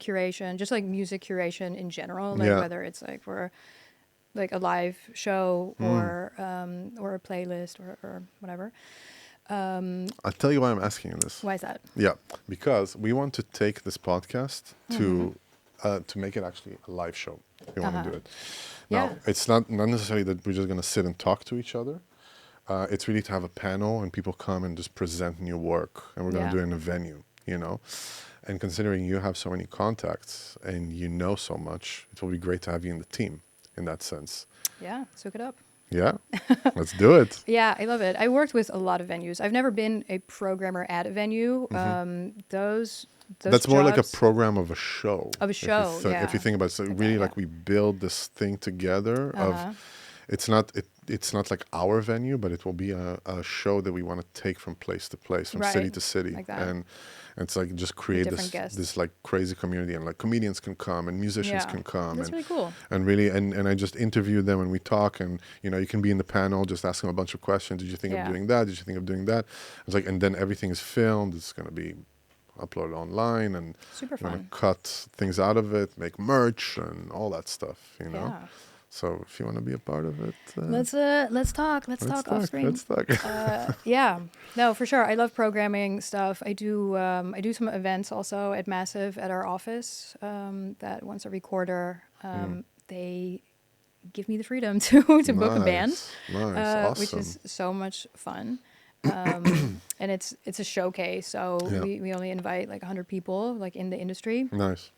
curation, just like music curation in general, like Yeah. whether it's like for like a live show or a playlist or whatever. I'll tell you why I'm asking you this. Why is that? Yeah, because we want to take this podcast to to make it actually a live show. We want to do it. Yeah. Now, it's not necessarily that we're just going to sit and talk to each other. It's really to have a panel and people come and just present new work, and we're going to do it in a venue, you know. And considering you have so many contacts and you know so much, it will be great to have you in the team in that sense. Yeah, let's hook it up. Yeah, let's do it. Yeah, I love it. I worked with a lot of venues. I've never been a programmer at a venue. Those That's more like a jobs- program of a show. Of a show, If you think about it, so really like we build this thing together of, it's not like our venue, but it will be a show that we want to take from place to place, from city Right, to city. like that. And it's like just create different guests. this like crazy community, and like comedians can come and musicians Yeah, can come. that's and, really cool. And really, and I just interview them and we talk, and you know, you can be in the panel, just ask them a bunch of questions. Did you think of doing that? Did you think of doing that? It's like, and then everything is filmed. It's going to be uploaded online, and Super you want fun. to cut things out of it, make merch and all that stuff, you know. Yeah. So if you want to be a part of it, Let's talk. Let's talk off screen. Let's talk. Yeah, no, for sure. I love programming stuff. I do some events also at Massive at our office. That once every quarter, they give me the freedom to book a band, Nice, which awesome. is so much fun. And it's a showcase, so we only invite like 100 people like in the industry. Nice.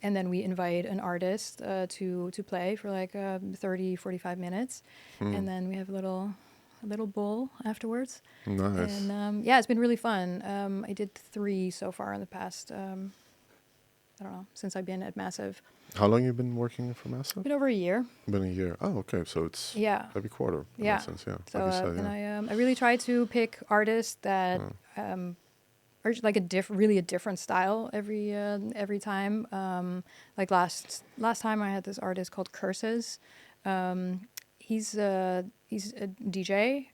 And then we invite an artist to play for like 30, 45 minutes. And then we have a little bowl afterwards. Nice. And yeah, it's been really fun. I did 3 so far in the past, I don't know, since I've been at Massive. How long you been working for Massive? Been over a year. Been a year. Oh, okay. So it's every quarter. In Yeah. that sense, yeah. So Like you said, and I really try to pick artists that are like a different style every time. Like last time I had this artist called Curses. He's a DJ,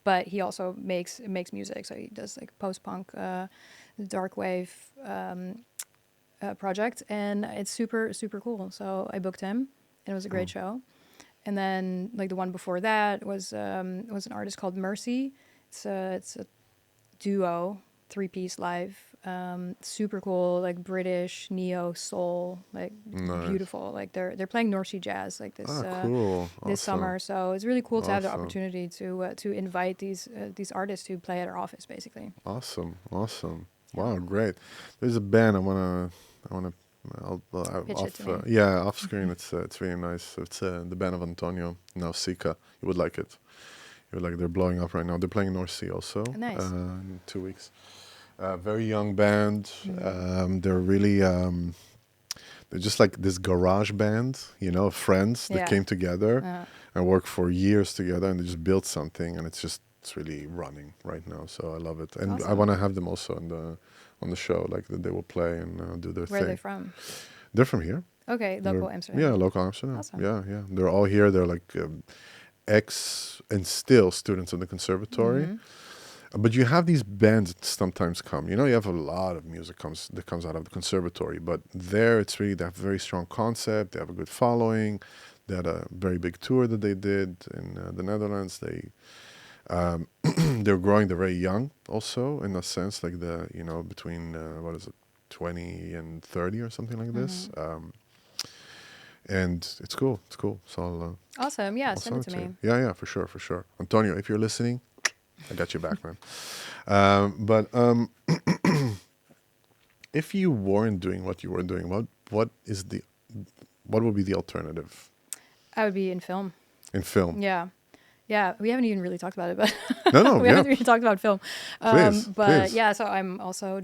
but he also makes music. So he does like post punk, dark wave project, and it's super cool. So I booked him, and it was a great show. And then like the one before that was an artist called Mercy. It's a duo, 3-piece live, super cool, like British neo soul, like beautiful. Like they're playing North Sea jazz like this cool. this summer. So it's really cool to have the Awesome. opportunity to invite these artists to play at our office, basically. Awesome. Wow, great. There's a band I'll Pitch off, it to me. yeah, off screen. It's really nice. It's the band of Antonio Nausicaa. You would like it. You would like it. They're blowing up right now. They're playing North Sea also. Nice. In 2 weeks. Very young band. They're really they're just like this garage band, you know, of friends that came together and worked for years together, and they just built something, and it's really running right now. So I love it, and I Awesome. want to have them also on the show, like that they will play and do their Where thing. are they from? They're from here. Okay, local Amsterdam. Yeah, local Amsterdam. Awesome. Yeah. They're all here. They're like ex and still students of the conservatory. But you have these bands that sometimes come. You know, you have a lot of music that comes out of the conservatory. But there, it's really, they have a very strong concept. They have a good following. They had a very big tour that they did in the Netherlands. They're growing. They're very young also, in a sense, like between, 20 and 30 or something like this. And it's cool. So I'll, Awesome. Yeah, I'll send it to me. you. Yeah, for sure. Antonio, if you're listening, I got your back, man. But if you weren't doing what you were doing, what would be the alternative I would be in film. in film? Yeah. We haven't even really talked about it, but No, we haven't really talked about film. Please, but please. yeah, so I'm also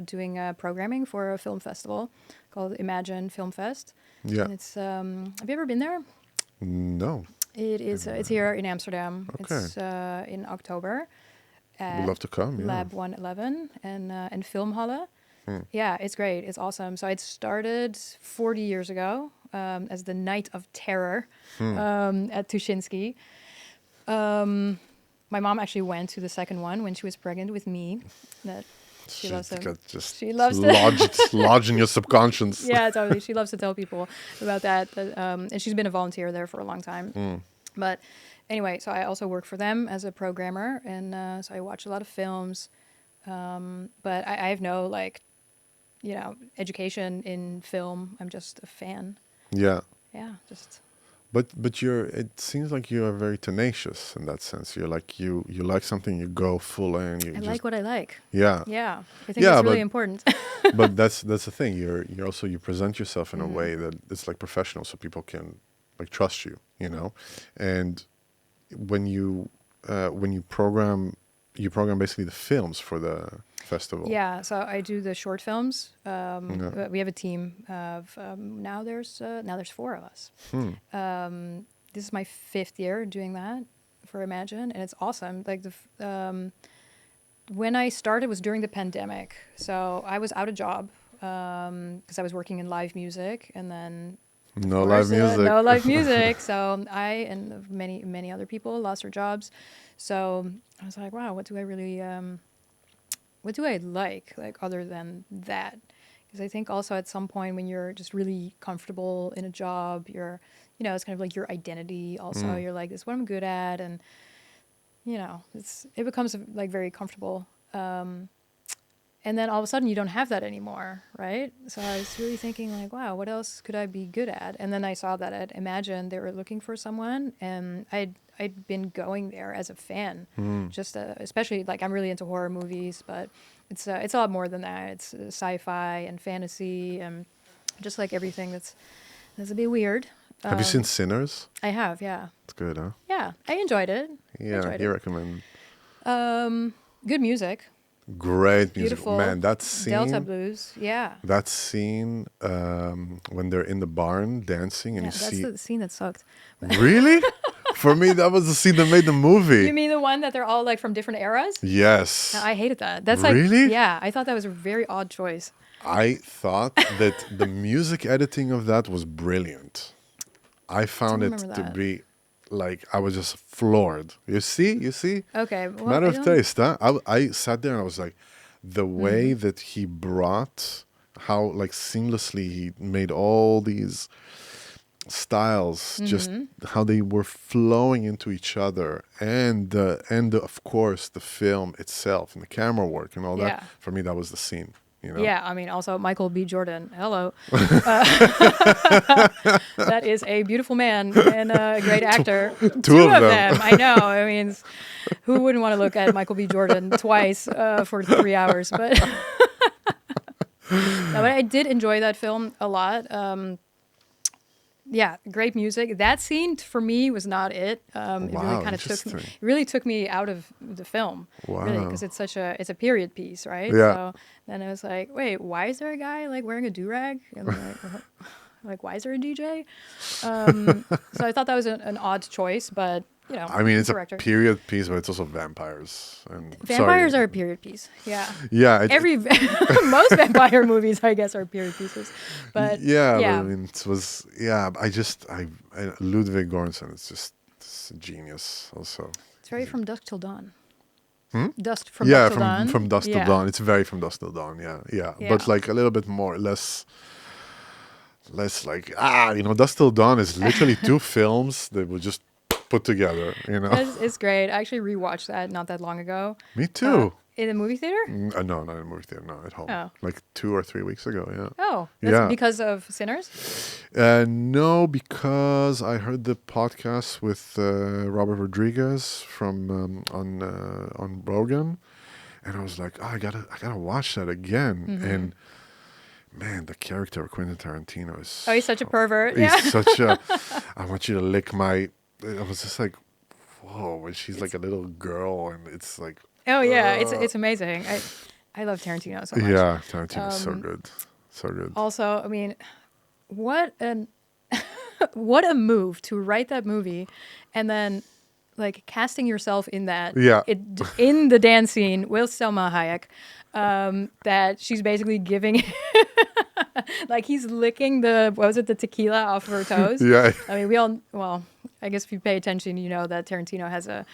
doing programming for a film festival called Imagine Film Fest. Yeah. And it's have you ever been there? No. It is. It's here in Amsterdam. Okay. It's in October. Would love to come. Yeah. Lab 111 and Filmhalle. Yeah, it's great. It's awesome. So it started 40 years ago as the Night of Terror at Tuschinski. My mom actually went to the second one when she was pregnant with me. That she loves them. She loves lodged in your subconscious. Yeah, totally. She loves to tell people about that. And she's been a volunteer there for a long time. But anyway, so I also work for them as a programmer, and so I watch a lot of films. But I have no education in film. I'm just a fan. Yeah. Yeah, just. But it seems like you are very tenacious in that sense. You're like you like something, you go full in. I like what I like. Yeah. Yeah, I think it's really important. But that's the thing. You're also, you present yourself in a way that it's like professional, so people can like trust you. And when you program, basically the films for the festival. Yeah, so I do the short films. We have a team of now there's 4 of us. This is my 5th year doing that for Imagine, and it's awesome. Like when I started was during the pandemic, so I was out of job because I was working in live music, and then no live music. So I and many other people lost their jobs. So I was like, wow, what do I really what do I like other than that? Because I think also at some point when you're just really comfortable in a job, you're, it's kind of like your identity also. You're like, this is what I'm good at. And, it becomes like very comfortable. And then all of a sudden you don't have that anymore, right? So I was really thinking like, wow, what else could I be good at? And then I saw that at Imagine they were looking for someone, and I'd been going there as a fan, just especially like I'm really into horror movies, but it's a lot more than that. It's sci-fi and fantasy and just like everything that's a bit weird. Have you seen Sinners? I have, yeah. It's good, huh? Yeah, I enjoyed it. Yeah, you recommend. Good music. Great music. Beautiful. Man, that scene. Delta blues, yeah. That scene when they're in the barn dancing and that's the scene that sucked. Really? For me, that was the scene that made the movie. You mean the one that they're all like from different eras? Yes. No, I hated that. That's really? Like, yeah, I thought that was a very odd choice. I thought that the music editing of that was brilliant. I found it to be like, I was just floored. You see? Okay. Well, matter of taste, huh? I sat there and I was like, the way that he brought, how like seamlessly he made all these styles, just how they were flowing into each other, and of course the film itself and the camera work and all that. For me, that was the scene. Yeah, I mean, also Michael B. Jordan. Hello. That is a beautiful man and a great actor. Two of them. I know. I mean, who wouldn't want to look at Michael B. Jordan twice for 3 hours? But no, but I did enjoy that film a lot. Yeah, great music. That scene for me was not it. It really kind of really took me out of the film. Wow. Really, because it's a period piece, right? Yeah. So then I was like, wait, why is there a guy like wearing a do-rag? And like why is there a DJ? So I thought that was an odd choice, but I mean, it's a period piece, but it's also vampires. And vampires are a period piece. Yeah. Yeah. Most vampire movies, I guess, are period pieces. But yeah. But, I mean, it was Ludwig Göransson. It's a genius. Also, it's very From Dusk Till Dawn. Dusk Till Dawn. From Dusk Till Dawn. It's very From Dusk Till Dawn. Yeah. But like a little bit more, less like Dusk Till Dawn is literally 2 films that were just put together, It's great. I actually rewatched that not that long ago. Me too. In the movie theater? No, not in the movie theater. No, at home. Oh. Like 2 or 3 weeks ago. Yeah. Oh, that's because of Sinners? No, because I heard the podcast with Robert Rodriguez from on Rogan, and I was like, I gotta watch that again. And man, the character of Quentin Tarantino is he's such a pervert. He's such a I want you to lick my. I was just like, whoa, when she's like a little girl, and it's like, oh yeah, it's amazing. I love Tarantino so much. Yeah, Tarantino is so good. Also, I mean, what a move to write that movie, and then like casting yourself in that. Yeah. In the dance scene with Selma Hayek, that she's basically giving. Like he's licking the tequila off of her toes. Yeah. I mean, I guess if you pay attention, you know that Tarantino has a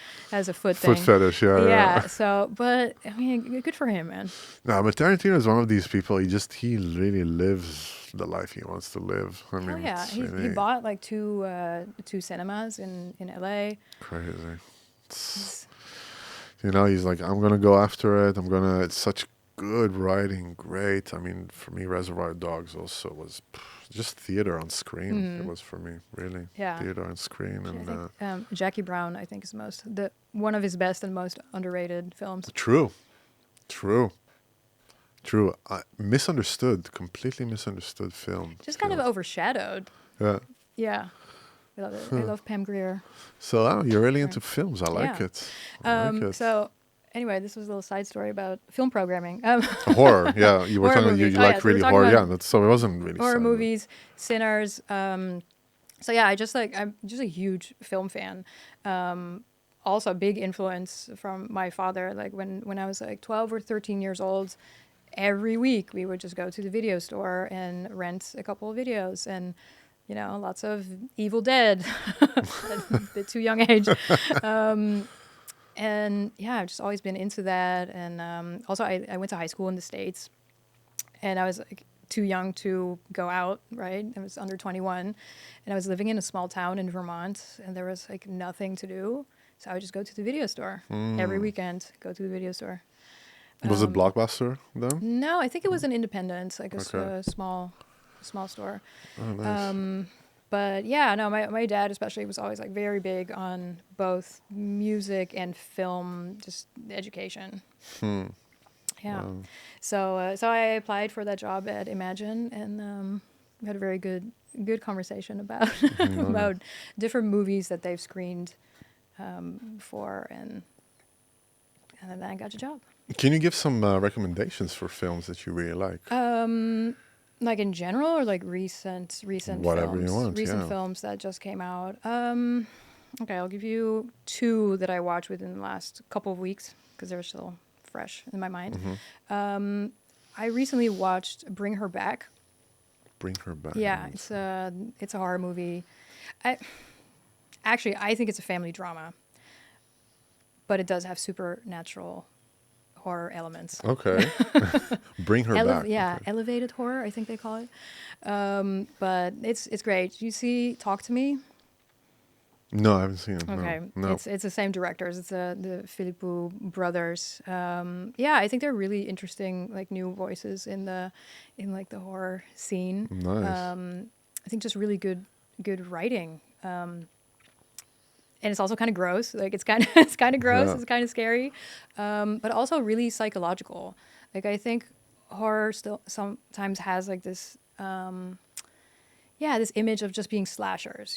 foot thing. Foot fetish, yeah. So, but I mean, good for him, man. No, but Tarantino is one of these people. He really lives the life he wants to live. I mean, yeah, he bought like two cinemas in LA. Crazy. He's like, I'm gonna go after it. It's such good writing, great. I mean, for me, Reservoir Dogs also was just theater on screen. It was for me, really. Yeah. Theater on screen. I And think, Jackie Brown, I think, is one of his best and most underrated films. True. Misunderstood, completely misunderstood film. Just kind of overshadowed. Yeah. Yeah. I love it. I love Pam Grier. So you're really into films. I like it. I like it. So anyway, this was a little side story about film programming. Horror, yeah. You were Horror talking. You movies. like So we're really talking horror, about yeah. So it wasn't really horror sad, movies, Sinners. So yeah, I'm just a huge film fan. Also a big influence from my father. Like when I was like 12 or 13 years old, every week we would just go to the video store and rent a couple of videos, and lots of Evil Dead at a bit too young age. And yeah, I've just always been into that. And also I went to high school in the States, and I was like too young to go out, right? I was under 21, and I was living in a small town in Vermont, and there was like nothing to do. So I would just go to the video store every weekend, go to the video store. Was it Blockbuster then? No, I think it was an independent, like Okay. a small store. Oh, nice. But yeah, no, my dad especially was always like very big on both music and film, just education. Yeah. Wow. So I applied for that job at Imagine, and we had a very good conversation about about different movies that they've screened for, and then I got a job. Can you give some recommendations for films that you really like? Like in general, or like recent Whatever films? you want, Recent yeah. films that just came out. Okay, I'll give you two that I watched within the last couple of weeks because they're still fresh in my mind. I recently watched Bring Her Back. Bring Her Back. Yeah, it's a horror movie. I think it's a family drama, but it does have supernatural horror elements. Okay. Bring Her Back. Yeah, Okay. elevated horror, I think they call it. But it's great. You see Talk to Me? No, I haven't seen it. Okay. No. It's the same directors. It's the Philippou brothers. Yeah, I think they're really interesting, like new voices in the horror scene. Nice. I think just really good writing. And it's also kind of gross. Like it's kind of gross. Yeah. It's kind of scary, but also really psychological. Like I think horror still sometimes has like this, this image of just being slashers.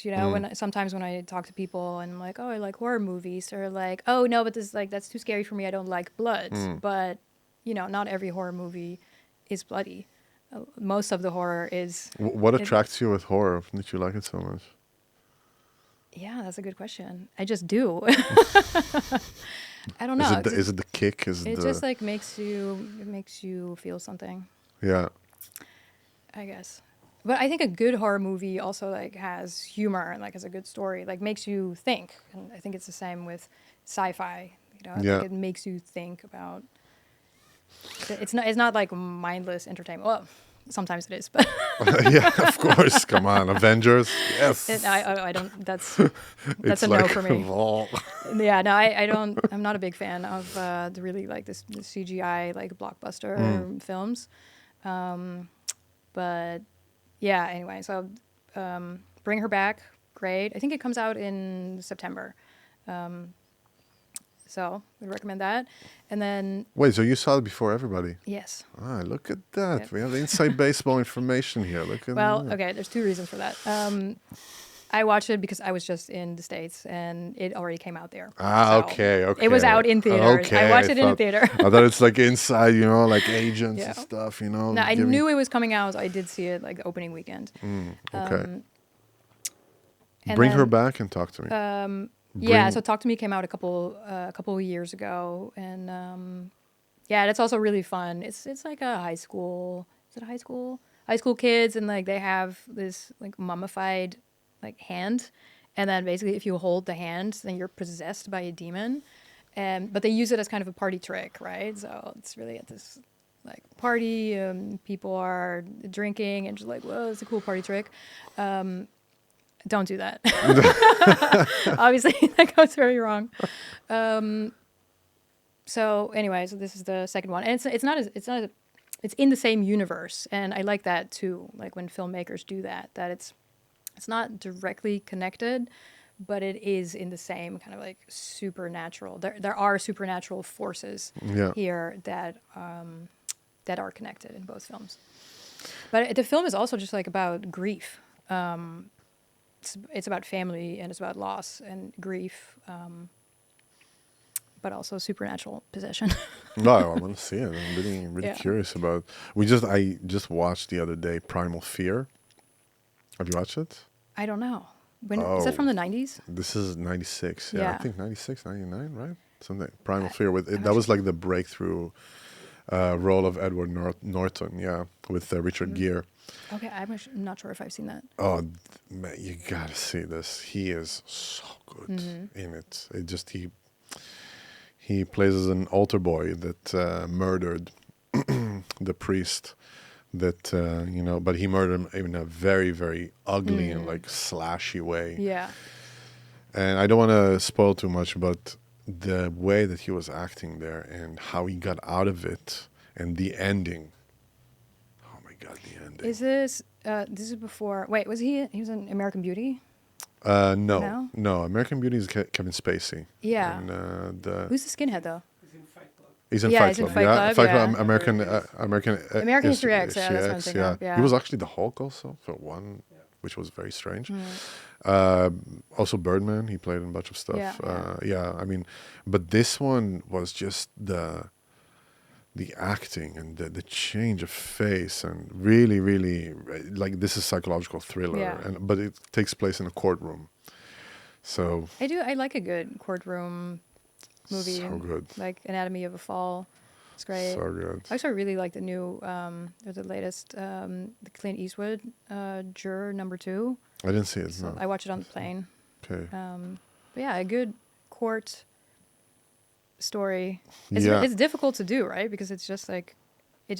Sometimes when I talk to people and I'm like, oh, I like horror movies, or like, oh no, but this that's too scary for me. I don't like blood. But not every horror movie is bloody. Most of the horror is. What attracts you with horror that you like it so much? Yeah, that's a good question. I just do. I don't know. Is it the kick? It just like makes you feel something, Yeah. I guess. But I think a good horror movie also like has humor and like has a good story, like makes you think. And I think it's the same with sci-fi. I Yeah. think it makes you think about. It's not like mindless entertainment. Well, sometimes it is, but Yeah, of course. Come on, Avengers. Yes. I don't. That's It's a no like, for me. oh. Yeah, no, I don't. I'm not a big fan of the really like the CGI like blockbuster films. But yeah, anyway, so Bring Her Back, great. I think it comes out in September. So I would recommend that. And then Wait, so you saw it before everybody? yes. Ah, look at that. Yep. We have inside baseball information here. Look at Well, that. okay, there's two reasons for that. I watched it because I was just in the States and it already came out there. Ah, So okay. It was out in theaters. Okay, I watched it in a thought- theater. I thought it's like inside, like agents Yeah. and stuff, No, I knew it was coming out. So I did see it like opening weekend. Okay. And Bring Her then, Back and talk to me. Yeah, Bring- so Talk to Me came out a couple of years ago, and yeah, that's also really fun. It's like a high school. Is it a high school? High school kids, and like they have this like mummified like hand, and then basically if you hold the hand, then you're possessed by a demon, but they use it as kind of a party trick, right? So it's really at this like party, people are drinking and just like, whoa, it's a cool party trick. Don't do that. Obviously, that goes very wrong. So anyway, so this is the second one, and it's in the same universe, and I like that too. Like when filmmakers do that, it's not directly connected, but it is in the same kind of like supernatural. There are supernatural forces Yeah. here that are connected in both films. But the film is also just like about grief. It's about family and it's about loss and grief, but also supernatural possession. No, I want to see it. I'm really Yeah. curious about. I just watched the other day Primal Fear. Have you watched it? I don't know. When is that from the 90s? This is 96. Yeah, I Yeah. think 96, 99, right? Something. Primal Fear with I'm that was actually- like the breakthrough role of Edward Norton. Yeah, with Richard Gere. Okay, I'm not sure if I've seen that. Oh, man, you gotta see this. He is so good in it. He plays as an altar boy that murdered the priest. That but he murdered him in a very, very ugly and like slashy way. Yeah. And I don't want to spoil too much, but the way that he was acting there and how he got out of it and the ending. Oh my God, the ending. Is this this is before? Wait, he was in American Beauty? No. American Beauty is Kevin Spacey. Yeah. And Who's the skinhead though? He's in Fight Club. he's in Yeah, Fight he's in Club. Fight Yeah, Club, Fight yeah. Club. American History X, yeah, that's what I'm thinking of, yeah. He was actually the Hulk also for one, which was very strange. Also Birdman, he played in a bunch of stuff. Yeah. I mean, but this one was just the acting and the change of face and really, really like this is psychological thriller, Yeah. but it takes place in a courtroom. So I like a good courtroom movie. So good. Like Anatomy of a Fall. It's great. So good. I also really like the new, or the latest, the Clint Eastwood, Juror Number 2. I didn't see it. So No. I watched it on the plane. Okay. But yeah, a good court story. Yeah. It's difficult to do, right? Because it's just a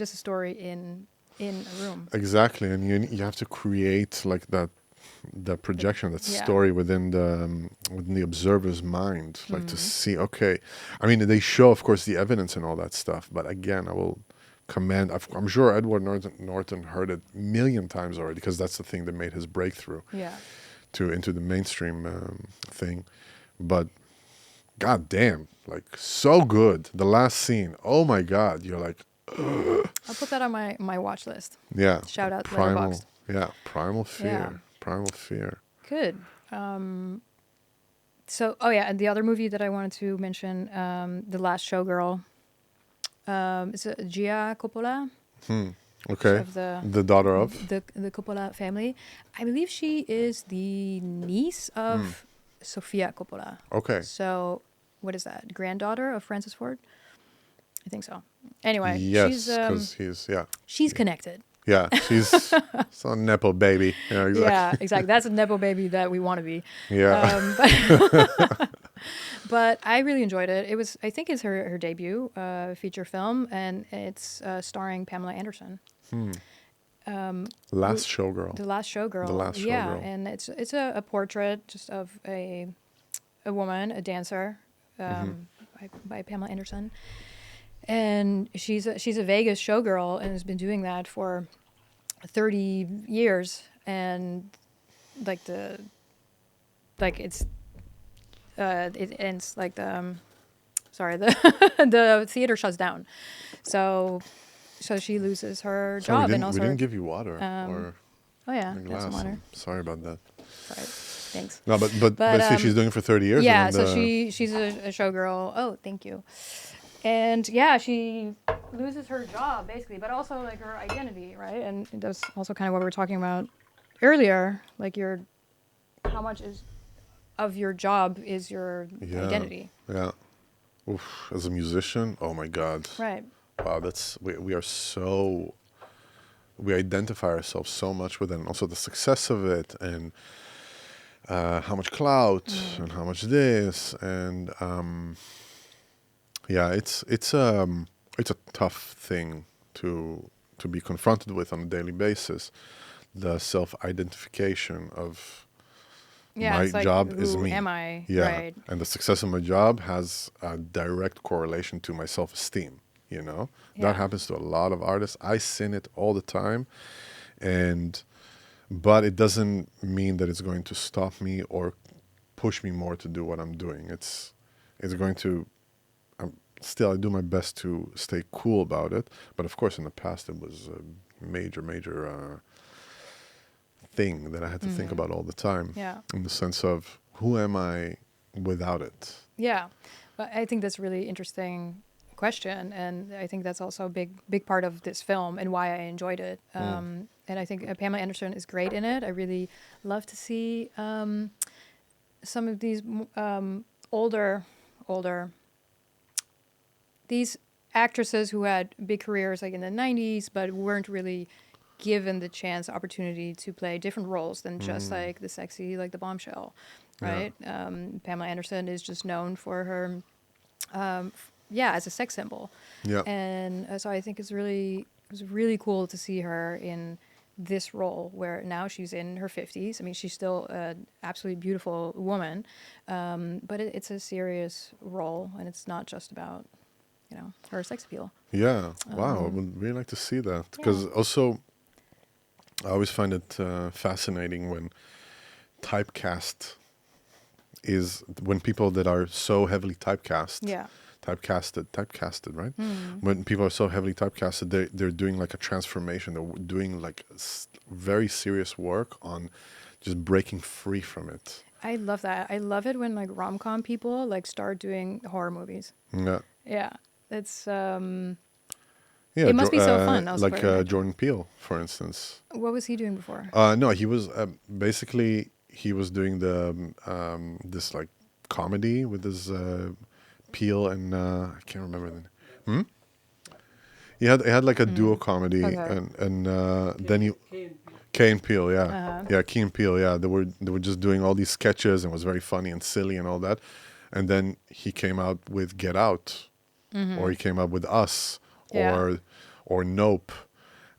story in a room. Exactly, and you have to create like the projection, that Yeah. story within the observer's mind, like to see. Okay, I mean they show, of course, the evidence and all that stuff, but again, I will commend. I'm sure Edward Norton heard it a million times already, because that's the thing that made his breakthrough Yeah. into the mainstream thing. But god damn, like so good. The last scene, oh my god, you're like, I'll put that on my watch list. yeah. Shout out Primal. Letterboxd. Yeah, Primal Fear. Yeah. Primal Fear. Good. So, and the other movie that I wanted to mention, The Last Showgirl. It's a Gia Coppola. Okay. Of the daughter of? the Coppola family. I believe she is the niece of Sofia Coppola. Okay. So, what is that? Granddaughter of Francis Ford? I think so. Anyway, Yes, because she's connected. Yeah, she's some Nepo baby. Yeah, exactly. Yeah, exactly. That's a Nepo baby that we want to be. Yeah. But I really enjoyed it. I think it's her debut feature film, and it's starring Pamela Anderson. Last Showgirl. The Last Showgirl. The Last Yeah, Showgirl. and it's a portrait just of a woman, a dancer, by Pamela Anderson. And she's a Vegas showgirl and has been doing that for 30 years, and it ends like the the theater shuts down, so she loses her Sorry, job, we and also didn't give you water or oh yeah, a got glass. some water. I'm sorry about that. Sorry, thanks. No, but basically she's doing it for 30 years. Yeah, and so then she's a showgirl. Oh, thank you. And yeah, she loses her job basically, but also like her identity, right? And that's also kind of what we were talking about earlier. Like how much of your job is your identity, Yeah. Oof, as a musician, oh my God. right? Wow, we identify ourselves so much with it, and also the success of it, and how much clout and how much this, and yeah, it's a tough thing to be confronted with on a daily basis, the self-identification of Yeah, My it's like, job is who me. am I? Yeah. Right. And the success of my job has a direct correlation to my self-esteem, you know? That Yeah. happens to a lot of artists. I sing it all the time. But it doesn't mean that it's going to stop me or push me more to do what I'm doing. It's going to, still I do my best to stay cool about it. But of course in the past it was a major thing that I had to think about all the time. Yeah. In the sense of, who am I without it? Yeah, but I think that's a really interesting question, and I think that's also a big part of this film and why I enjoyed it. And I think Pamela Anderson is great in it. I really love to see some of these older these actresses who had big careers like in the 90s, but weren't really given the chance, opportunity to play different roles than just like the sexy, like the bombshell, right? Pamela Anderson is just known for her, as a sex symbol. Yeah. And so I think it was really cool to see her in this role where now she's in her 50s. I mean, she's still an absolutely beautiful woman, but it's a serious role, and it's not just about, her sex appeal. Yeah. Wow. I would really like to see that. Because also, I always find it fascinating when when people that are so heavily typecasted, right? When people are so heavily typecasted, they're doing like a transformation. They're doing like very serious work on just breaking free from it. I love that. I love it when like rom-com people like start doing horror movies. Yeah. Yeah. It's Yeah, it must be so fun. like Jordan Peele, for instance. What was he doing before? No, he was basically he was doing the this like comedy with his Peele and I can't remember the name. He had like a duo comedy, Okay. and then he Key and Peele, yeah, Key and Peele, yeah. They were just doing all these sketches and it was very funny and silly and all that, and then he came out with Get Out, or he came out with Us, or Nope,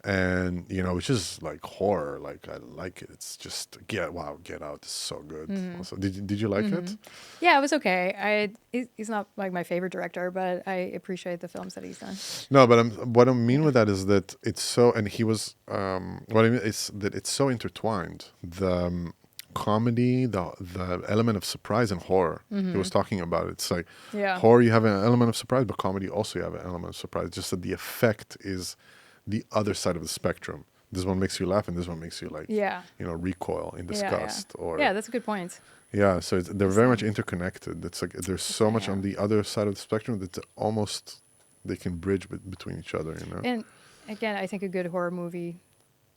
and which is like horror. Like I like it. It's just Get Out is so good. Also, did you like it? Yeah, it was okay. He's not like my favorite director, but I appreciate the films that he's done. No, but what I mean with that is that it's so, and he was what I mean is that it's so intertwined. The comedy, the element of surprise, and horror. He was talking about it. It's like horror, you have an element of surprise, but comedy also you have an element of surprise. Just that the effect is the other side of the spectrum. This one makes you laugh, and this one makes you like recoil in disgust. Or that's a good point. Yeah, so they're very much interconnected. It's like there's so much on the other side of the spectrum that almost they can bridge between each other, And again, I think a good horror movie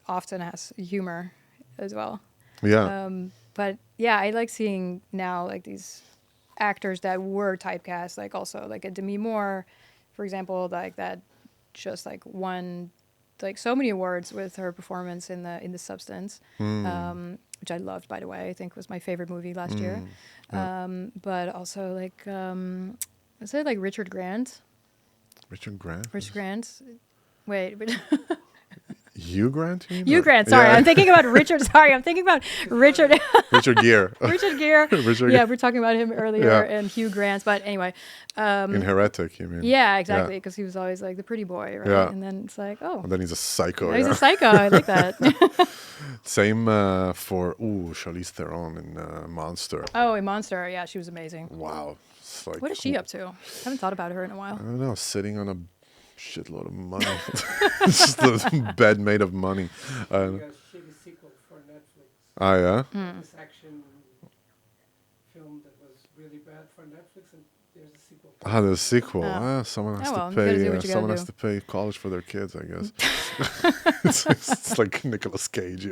often has humor as well. Yeah. But yeah, I like seeing now like these actors that were typecast, like also like a Demi Moore, for example, like that just like won like so many awards with her performance in the Substance. Which I loved, by the way. I think was my favorite movie last year. But also like, is it like Richard Grant? Richard Grant? Richard Grant. Wait. Hugh Grant? Hugh Grant. Sorry, I'm thinking about Richard. Sorry, I'm thinking about Richard. Richard Gere. Richard Gere. Yeah, we were talking about him earlier, and Hugh Grant. But anyway. In Heretic, you mean? Yeah, exactly. Because he was always like the pretty boy, right? Yeah. And then it's like, oh. And then he's a psycho. He's a psycho. I like that. Same for Charlize Theron in Monster. Oh, in Monster. Yeah, she was amazing. Wow. It's like, what is she up to? I haven't thought about her in a while. I don't know. Sitting on a shitload of money. It's just a bed made of money. A shitty sequel for Netflix. Ah, yeah? This action film that was really bad for Netflix, and there's a sequel. There's a sequel. Someone has to pay. Someone has to pay college for their kids, I guess. it's like Nicolas Cage,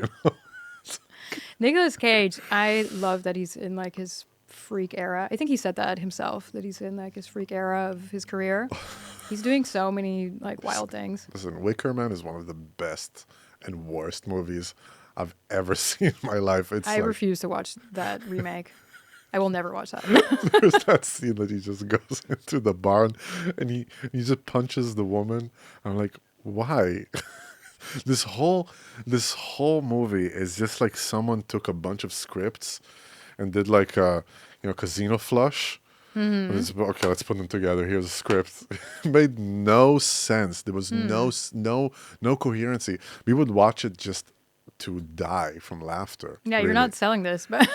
Nicolas Cage, I love that he's in like his freak era. I think he said that himself, that he's in like his freak era of his career. He's doing so many like wild things. Listen, Wicker Man is one of the best and worst movies I've ever seen in my life. I refuse to watch that remake. I will never watch that. There's that scene that he just goes into the barn and he just punches the woman. I'm like, why? This whole movie is just like someone took a bunch of scripts and did like a casino flush. Okay, let's put them together. Here's a script. It made no sense. There was no coherency. We would watch it just to die from laughter. Yeah, really. you're not selling this, but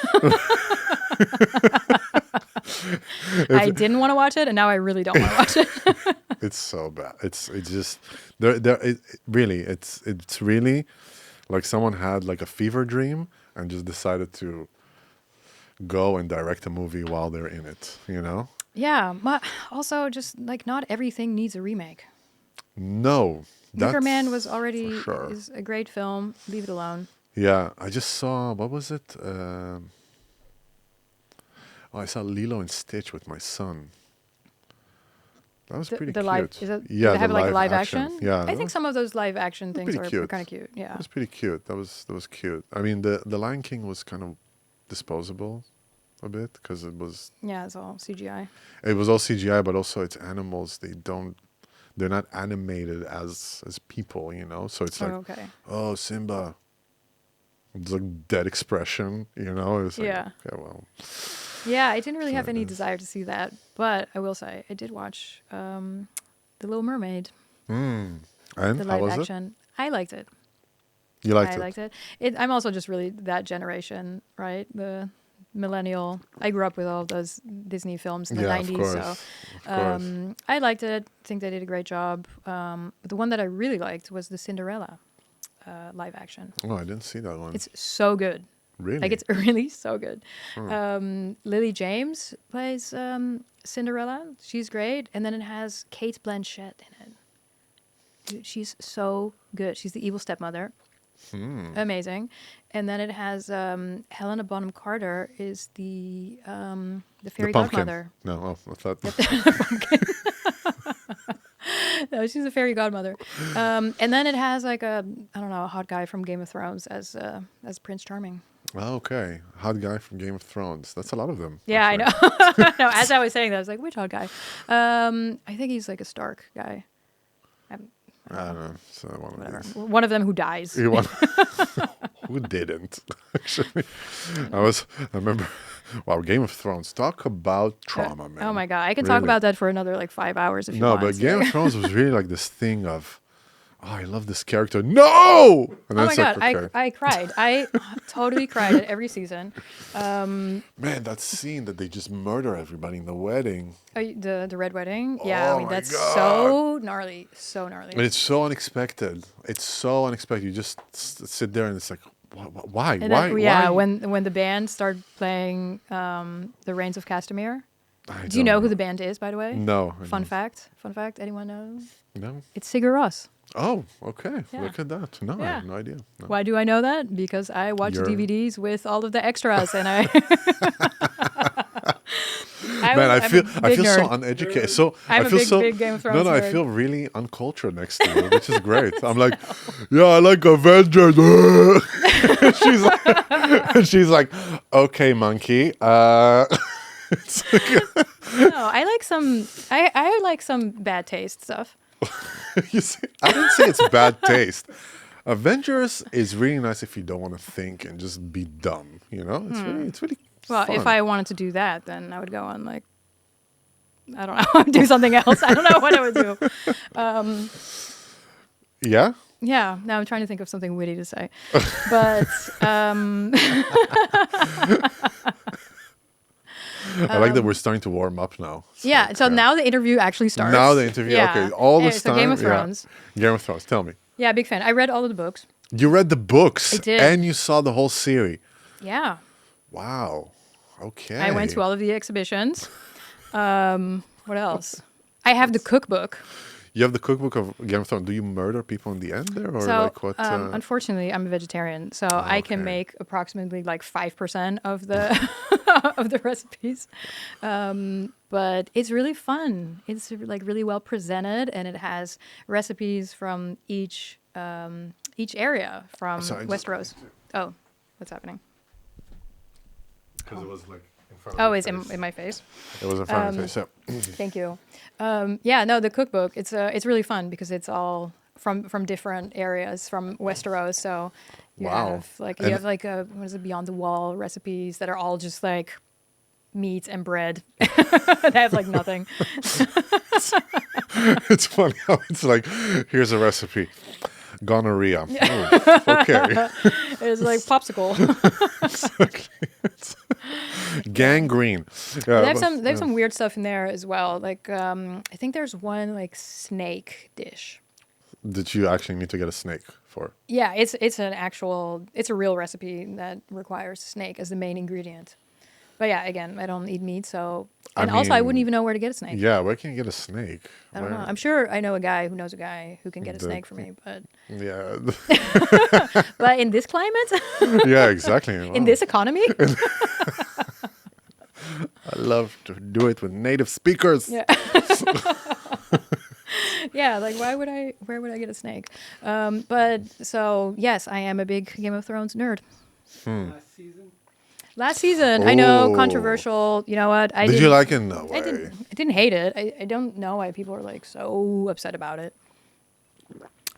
I didn't want to watch it, and now I really don't want to watch it. It's so bad. It's just really it's really like someone had like a fever dream and just decided to go and direct a movie while they're in it, you know? Yeah, but also just like not everything needs a remake. No. Superman was already for sure. is a great film. Leave it alone. Yeah, I just saw, what was it? I saw Lilo and Stitch with my son. That was pretty The cute. live is it? Yeah, they have the like live action. Yeah, I think some of those live action things pretty are cute. kind of cute. Yeah. It was pretty cute. That was cute. I mean, the Lion King was kind of disposable a bit because it was Yeah, it's all CGI. It was all CGI, but also it's animals. They're not animated as people, you know. So it's like, Okay. oh, Simba. It's like dead expression, you know. It's like, Yeah. okay, well, Yeah, I didn't really have So any it is. desire to see that, but I will say I did watch The Little Mermaid, and the how live was action. I liked it. it? You liked I it? liked it. I'm also just really that generation, right? The millennial. I grew up with all of those Disney films in the Yeah, 90s, of course. so Of course. I liked it. I think they did a great job. But the one that I really liked was the Cinderella live action. Oh, I didn't see that one. It's so good. Really? Like, it's really so good. Hmm. Lily James plays Cinderella. She's great. And then it has Kate Blanchett in it. Dude, she's so good. She's the evil stepmother. Amazing. And then it has Helena Bonham Carter is the fairy the pumpkin. godmother. No, I thought. No, she's a fairy godmother. And then it has like a hot guy from Game of Thrones as Prince Charming. Oh, okay. Hot guy from Game of Thrones. That's a lot of them. Yeah, actually. I know. No, as I was saying that, I was like, which hot guy? I think he's like a Stark guy. I don't know. So one of Whatever. these. One of them who dies. You want- Who didn't? Actually, I remember. Wow, Game of Thrones. Talk about trauma, man. Oh my god, I can talk Really. about that for another like 5 hours if you No, want. but Game of Thrones was really like this thing of, oh, I love this character. No! And Oh then my it's god, like, okay. I cried. I totally cried at every season. Man, that scene that they just murder everybody in the wedding. The Red Wedding. Yeah, Oh I mean my that's God. so gnarly. So gnarly. And it's so unexpected. It's so unexpected. You just sit there and it's like, why? And Why? then, yeah, Why? when the band started playing The Reigns of Castamere. I Do you don't know who the band is, by the way? No. I Fun don't. fact. Anyone knows? No. It's Sigur Rós. Oh, okay. Yeah. Look at that. No, I Yeah. have no idea. No. Why do I know that? Because I watch You're- DVDs with all of the extras, and I. Man, I I'm a feel big so nerd. uneducated. So I'm I a feel big- so big Game of Thrones No, I nerd. feel really uncultured next to you, which is great. I'm like, yeah, I like Avengers. she's like, and she's like, okay, monkey. It's like- No, I like some. I like some bad taste stuff. you see, I didn't say it's bad taste. Avengers is really nice if you don't want to think and just be dumb. You know, it's really. Well, fun. if I wanted to do that, then I would go on like. I don't know. Do something else. I don't know what I would do. Yeah. Yeah. Now I'm trying to think of something witty to say, but I like that we're starting to warm up now. yeah. So okay. now the interview actually starts. Now the interview. Yeah. Okay, all Anyway, this so time. Game of yeah. Thrones. Game of Thrones. Tell me. Yeah, big fan. I read all of the books. You read the books. I did. And you saw the whole series. Yeah. Wow. Okay. I went to all of the exhibitions. What else? I have the cookbook. You have the cookbook of Game of Thrones. Do you murder people in the end there, or So, like what? unfortunately, I'm a vegetarian, so I can okay. make approximately like 5% of the of the recipes. But it's really fun. It's like really well presented, and it has recipes from each area from Sorry, Westeros. Oh, what's happening? Because it was like in front Oh, it's in my face. It was in front of your face. Yeah. Thank you. Yeah, no, the cookbook. It's really fun because it's all from different areas from Westeros. So you Wow. have like And- what is it, Beyond the Wall recipes that are all just like meat and bread. They have like nothing. It's funny how it's like, here's a recipe. Gonorrhea. Ooh, okay. It's like popsicle. Gangrene. Yeah, They have some weird stuff in there as well. Like I think there's one like snake dish. Did you actually need to get a snake for? Yeah, it's a real recipe that requires snake as the main ingredient. But yeah, again, I don't eat meat, so and also I wouldn't mean, even know where to get a snake. Yeah, where can you get a snake? I don't know. Where- I'm sure I know a guy who knows a guy who can get a The- snake for me, but Yeah. but in this climate, Yeah, exactly. in Wow. this economy, I love to do it with native speakers. yeah. Yeah, like where would I get a snake? But so yes, I am a big Game of Thrones nerd. Last season. Last season, I know, Oh. controversial. You know what? Did you like it? No way. I didn't hate it. I don't know why people are like so upset about it.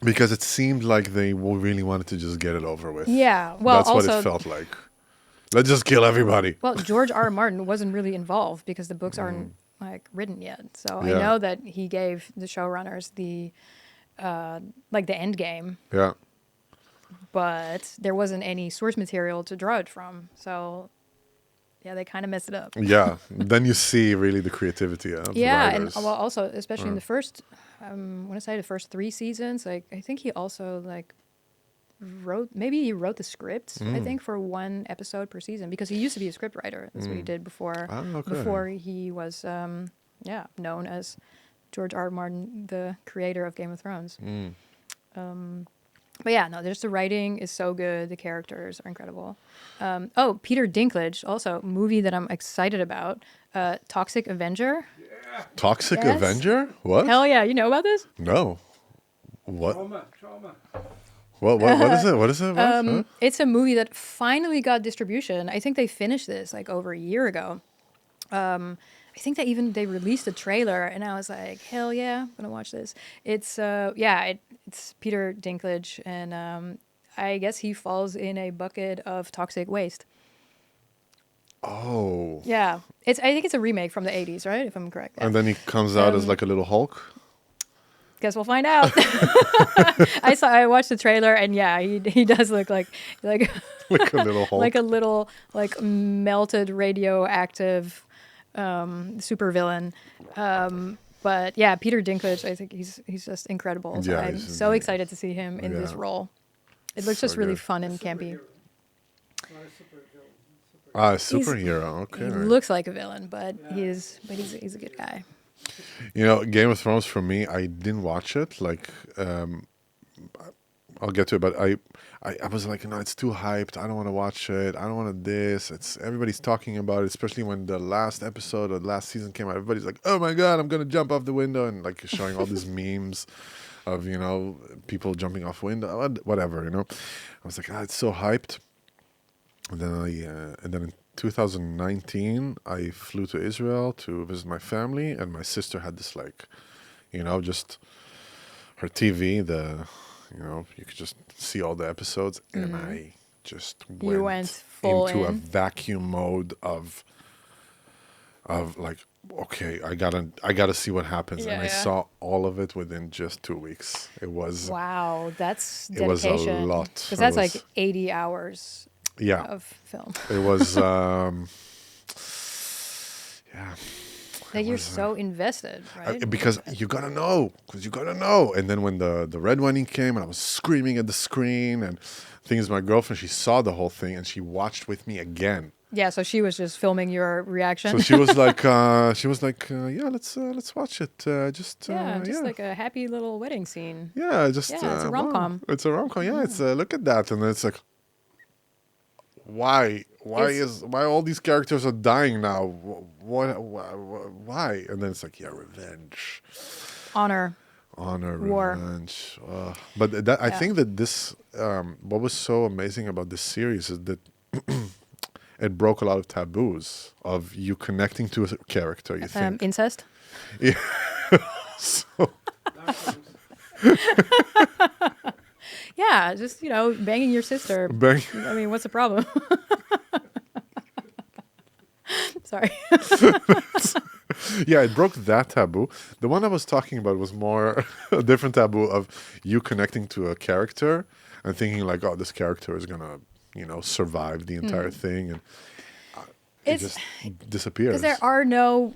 Because it seemed like they really wanted to just get it over with. Yeah. Well, That's also, what it felt like. Let's just kill everybody. well, George R. R. Martin wasn't really involved because the books aren't like written yet. So I Yeah. know that he gave the showrunners the like the end game, Yeah. but there wasn't any source material to draw it from. So yeah, they kind of messed it up. Yeah. Then you see really the creativity of the Yeah, and writers. well, also especially in the first, I want to say the first 3 seasons. Like I think he also like wrote the script. I think for 1 episode per season because he used to be a script writer. That's what he did before Ah, okay. before he was known as George R. R. Martin, the creator of Game of Thrones. But yeah, no, just the writing is so good. The characters are incredible. Peter Dinklage, also a movie that I'm excited about. Toxic Avenger. Toxic Yes. Avenger? What? Hell yeah, you know about this? No. What? Trauma. What is it? What is it about? Huh? It's a movie that finally got distribution. I think they finished this like over a year ago. I think they released a trailer, and I was like, hell yeah, I'm gonna watch this. It's it's Peter Dinklage, and I guess he falls in a bucket of toxic waste. Oh. Yeah, I think it's a remake from the 80s, right? If I'm correct. And then he comes out as like a little Hulk. Guess we'll find out. I watched the trailer, and yeah, he does look like Like a little Hulk. like a little like melted radioactive supervillain. But yeah, Peter Dinklage, I think he's just incredible. So Yeah, I'm he's so excited to see him in this Yeah. role. It looks So just really good. fun and campy. Ah, a superhero. Okay. He looks like a villain, but he's a good guy. You know, Game of Thrones for me, I didn't watch it. Like, I'll get to it, but I was like, no, it's too hyped. I don't want to watch it. I don't want to this. It's everybody's talking about it, especially when the last episode of the last season came out. Everybody's like, oh my god, I'm gonna jump off the window, and like showing all these memes of people jumping off window, whatever. I was like, it's so hyped. And then in 2019, I flew to Israel to visit my family, and my sister had this just her TV. You could just see all the episodes, and I just You went full into a in? vacuum mode of like, okay, I gotta see what happens, and I Yeah. saw all of it within just 2 weeks. It was Wow, that's It was a dedication. lot. Because It that's was- like 80 hours yeah. of film. It was yeah. Like you're was, so invested, right? Because you gotta know, And then when the red wedding came, and I was screaming at the screen, and the thing is, my girlfriend, she saw the whole thing, and she watched with me again. Yeah, so she was just filming your reaction. So she was like, yeah, let's watch it. Just like a happy little wedding scene. yeah, just Yeah, it's a wow. rom-com. It's a rom-com. Yeah, it's look at that, and it's like, why all these characters are dying now? Why? And then it's like, yeah, revenge, Honor. War. revenge. But I think that this, what was so amazing about this series is that it broke a lot of taboos of you connecting to a character. You think, Incest. yeah. So Yeah, just, banging your sister. Bang. I mean, what's the problem? Sorry. Yeah, it broke that taboo. The one I was talking about was more a different taboo of you connecting to a character and thinking like, oh, this character is gonna, survive the entire thing, and it It's just disappears. because there are no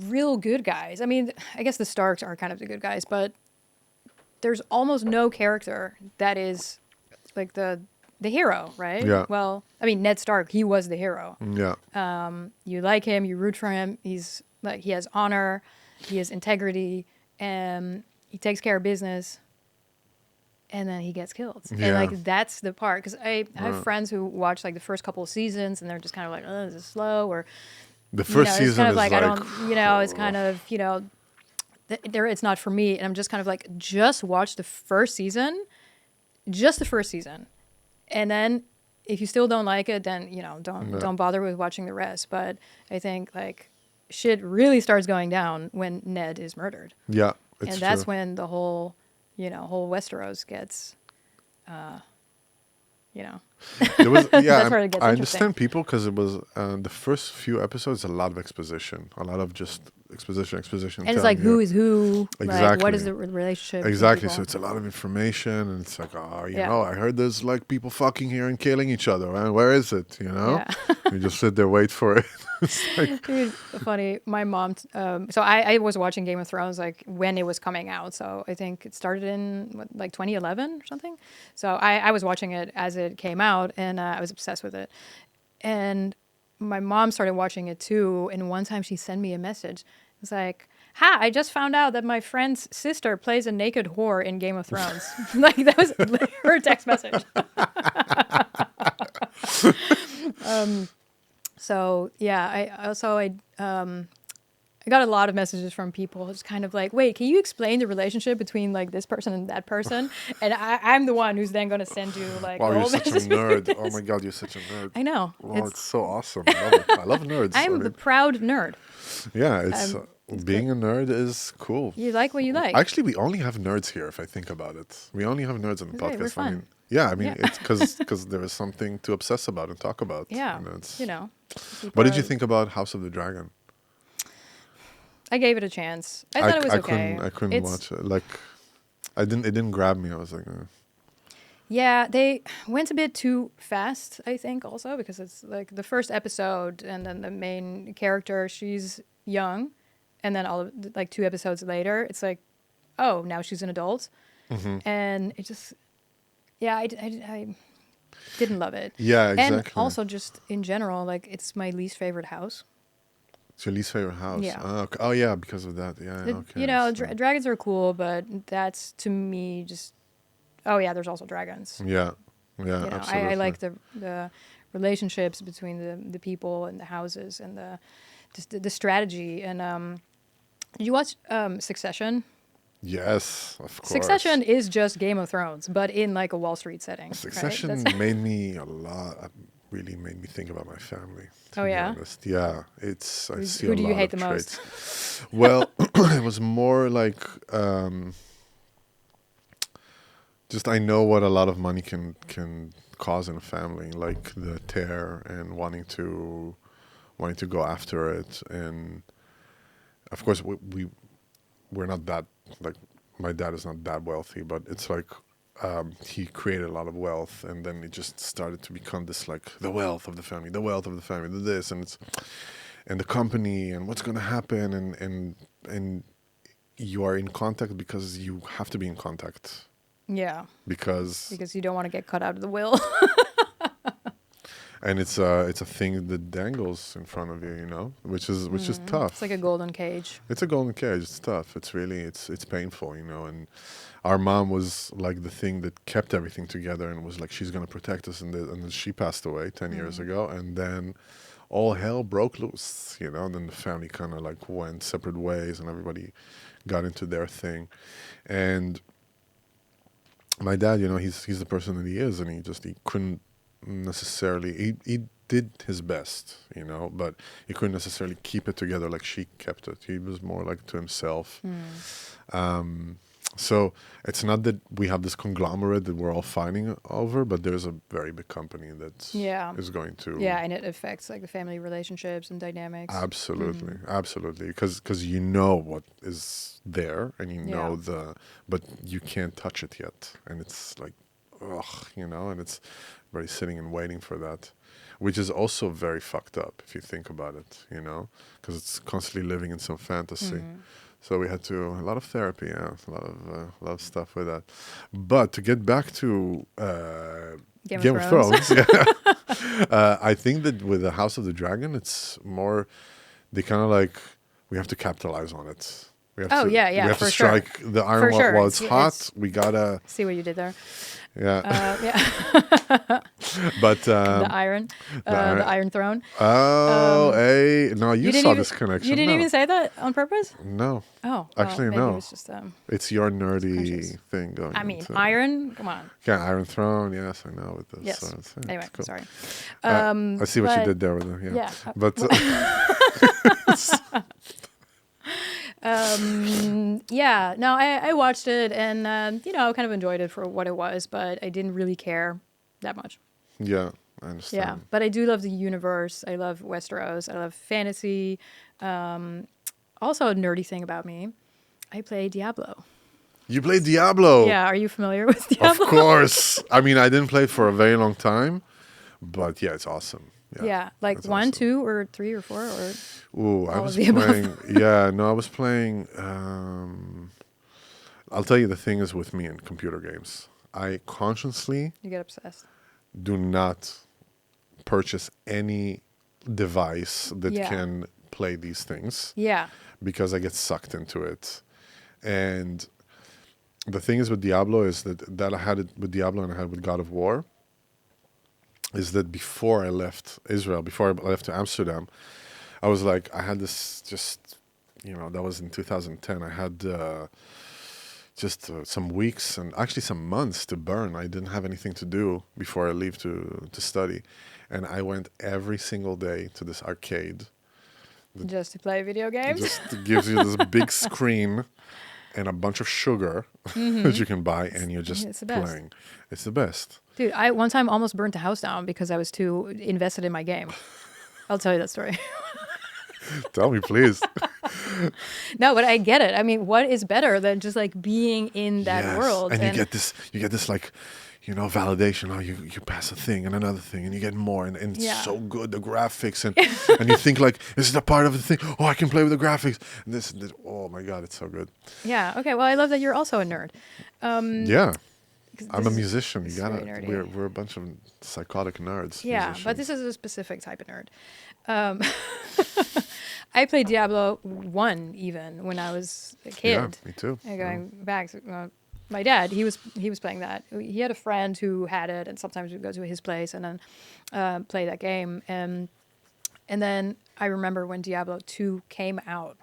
real good guys. I mean, I guess the Starks are kind of the good guys, but there's almost no character that is like the hero, right? Yeah. Well, I mean, Ned Stark, he was the hero. Yeah. You like him, you root for him. He's like, he has honor, he has integrity, and he takes care of business. And then he gets killed. Yeah. And like, that's the part. Because I have friends who watch like the first couple of seasons and they're just kind of like, oh, this is slow. Or The first it's season kind of is like, I don't, oh. it's kind of, there, it's not for me. And I'm just kind of like, just watch the first season, just the first season. And then if you still don't like it, then, don't bother with watching the rest. But I think like shit really starts going down when Ned is murdered. Yeah, it's And that's true. when the whole Westeros gets, There was, yeah, That's where it gets I interesting. understand people because it was the first few episodes, a lot of exposition, a lot of just exposition. And it's like, who is who? Like, what is Exactly. the relationship? between Exactly. people? So it's a lot of information, and it's like, oh, Yeah. I heard there's like people fucking here and killing each other. And where is it? Yeah. You just sit there, wait for it. It's like, Dude, funny. My mom. So I was watching Game of Thrones like when it was coming out. So I think it started in like 2011 or something. So I was watching it as it came out, and I was obsessed with it. And my mom started watching it too. And one time she sent me a message. It's like, "Ha! I just found out that my friend's sister plays a naked whore in Game of Thrones." Like that was her text message. So yeah, I got a lot of messages from people. It's kind of like, wait, can you explain the relationship between like this person and that person? And I'm the one who's then going to send you like, wow, the you're whole such a message. nerd. Oh my God, you're such a nerd. I know. Wow, it's so awesome. I love it. I love nerds. I'm the proud nerd. Yeah, it's it's being a nerd is cool. You like what you like. Actually, we only have nerds here. If I think about it, we only have nerds on the It's right, we're podcast. fun. I mean, Yeah. it's because there is something to obsess about and talk about. Yeah, and it's- people What did you are- think about House of the Dragon? I gave it a chance. I thought it was okay. I couldn't It's- watch it. Like, it didn't grab me. I was like, Yeah, they went a bit too fast, I think, also, because it's like the first episode and then the main character, she's young. And then like 2 episodes later, it's like, oh, now she's an adult. And it just, yeah, I didn't love it. yeah, exactly. And also just in general, like it's my least favorite house. It's your least favorite house. Yeah. Oh, okay. Oh, yeah, because of that. Yeah, okay. so- Dragons are cool, but that's to me just, oh yeah, there's also dragons. Yeah, yeah, absolutely. I like the relationships between the people and the houses and the strategy. And did you watch Succession? Yes, of course. Succession is just Game of Thrones, but in like a Wall Street setting. Succession Right? made me really made me think about my family. To Oh, be yeah? honest. Yeah, it's. I see Who a do you lot hate of the most? traits. Well, it was more like just I know what a lot of money can cause in a family, like the tear and wanting to go after it, and of course we're not that, like, my dad is not that wealthy, but it's like he created a lot of wealth, and then it just started to become this, like, the wealth of the family, this, and it's and the company, and what's going to happen, and you are in contact because you have to be in contact Yeah, because you don't want to get cut out of the will. and it's a thing that dangles in front of you, which is tough. It's like a golden cage. It's a golden cage. It's tough. It's really, it's painful, and our mom was like the thing that kept everything together and was like, she's going to protect us. And then she passed away 10 years ago. And then all hell broke loose, and then the family kind of like went separate ways and everybody got into their thing. And my dad, he's the person that he is, and he couldn't necessarily, he did his best, but he couldn't necessarily keep it together like she kept it. He was more like to himself. So it's not that we have this conglomerate that we're all fighting over, but there's a very big company that Yeah. is going to. Yeah, and it affects like the family relationships and dynamics. Absolutely, absolutely. Because you know what is there, and you know but you can't touch it yet, and it's like, ugh, and it's very sitting and waiting for that, which is also very fucked up if you think about it, because it's constantly living in some fantasy. So we had a lot of therapy, yeah, a lot of stuff with that. But to get back to Game of Thrones, yeah, I think that with the House of the Dragon, it's more, they kind of like, we have to capitalize on it. We have we have to for strike the iron while it's hot. We gotta see what you did there. Yeah. But the Iron Throne. Oh, hey! No, you saw this connection. You didn't even say that on purpose. No. Oh, actually, maybe no. It was just, it's your nerdy thing going. I mean, Iron. Come on. Yeah, Iron Throne. Yes, I know with this. Yes. Anyway, cool. Sorry. I see what you did there with it. Yeah. But. Yeah, no, I watched it and, I kind of enjoyed it for what it was, but I didn't really care that much. Yeah, I understand. Yeah, but I do love the universe. I love Westeros. I love fantasy. Also, a nerdy thing about me, I play Diablo. You play Diablo? Yeah, are you familiar with Diablo? Of course. I mean, I didn't play it for a very long time, but yeah, it's awesome. Yeah, like 1, awesome. 2, or 3, or 4, or. Ooh, I was playing. Yeah, no, I was playing. I'll tell you, the thing is with me in computer games, I consciously. You get obsessed. Do not purchase any device that can play these things. Yeah. Because I get sucked into it, and the thing is with Diablo is that I had it with Diablo and I had it with God of War. Is that before I left Israel, before I left to Amsterdam, I was like, I had this just, that was in 2010. I had just some weeks and actually some months to burn. I didn't have anything to do before I leave to study. And I went every single day to this arcade. Just to play video games? Just gives you this big screen and a bunch of sugar that you can buy, and you're just playing. It's the best. Dude, I one time almost burnt the house down because I was too invested in my game. I'll tell you that story. Tell me, please. No, but I get it. I mean, what is better than just like being in that world? And you get this like, validation. Oh, you pass a thing and another thing, and you get more, and it's so good, the graphics, and you think like, this is a part of the thing. Oh, I can play with the graphics. And this. Oh my God, it's so good. Yeah. Okay. Well, I love that you're also a nerd. Yeah. I'm a musician. You gotta. We're a bunch of psychotic nerds. Yeah, musicians. But this is a specific type of nerd. I played Diablo 1 even when I was a kid. Yeah, me too. Going back to my dad, he was playing that. He had a friend who had it, and sometimes we'd go to his place and then play that game. And then I remember when Diablo 2 came out,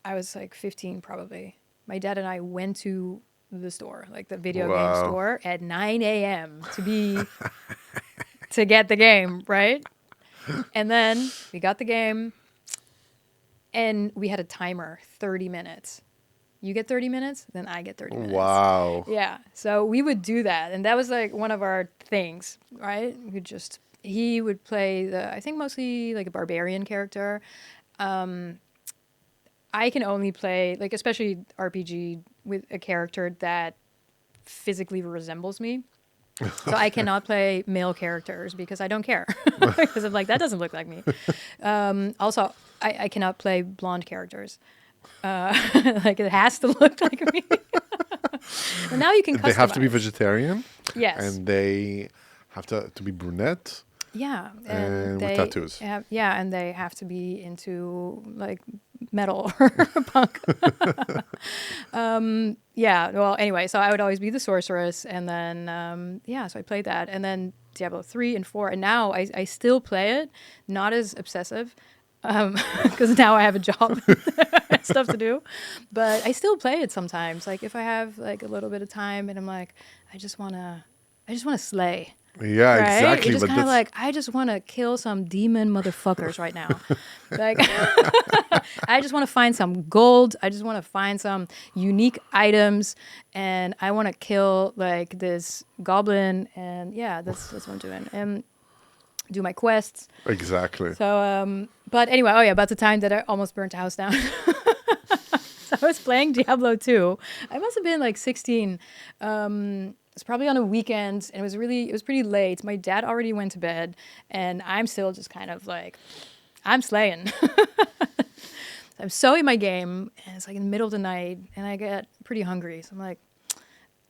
I was like 15 probably. My dad and I went to the store, like the video game store, at 9 a.m. to get the game, right? And then we got the game, and we had a timer, 30 minutes. You get 30 minutes, then I get 30 minutes. Wow. Yeah. So we would do that, and that was like one of our things, right? He would play I think mostly like a barbarian character. I can only play, like, especially RPG with a character that physically resembles me. So I cannot play male characters because I don't care. Because I'm like, that doesn't look like me. Also, I cannot play blonde characters. Like, it has to look like me. And now you can customize. They have to be vegetarian. Yes. And they have to be brunette. Yeah. And with tattoos. And they have to be into, like, metal or punk. Yeah, well, anyway, so I would always be the sorceress, and then so I played that, and then Diablo 3 and 4, and now I still play it, not as obsessive, because now I have a job and stuff to do, but I still play it sometimes, like if I have like a little bit of time and I'm like, I just want to slay. Yeah, right? exactly. You're just But kind of that's like, I just want to kill some demon motherfuckers right now. Like, I just want to find some gold. I just want to find some unique items, and I want to kill like this goblin. And yeah, that's what I'm doing. And do my quests. exactly. So, but anyway, oh yeah, about the time that I almost burnt a house down. So I was playing Diablo 2. I must have been like 16. It's probably on a weekend, and it was pretty late. My dad already went to bed, and I'm still just kind of like, I'm slaying. I'm so in my game, and it's like in the middle of the night, and I get pretty hungry. So I'm like,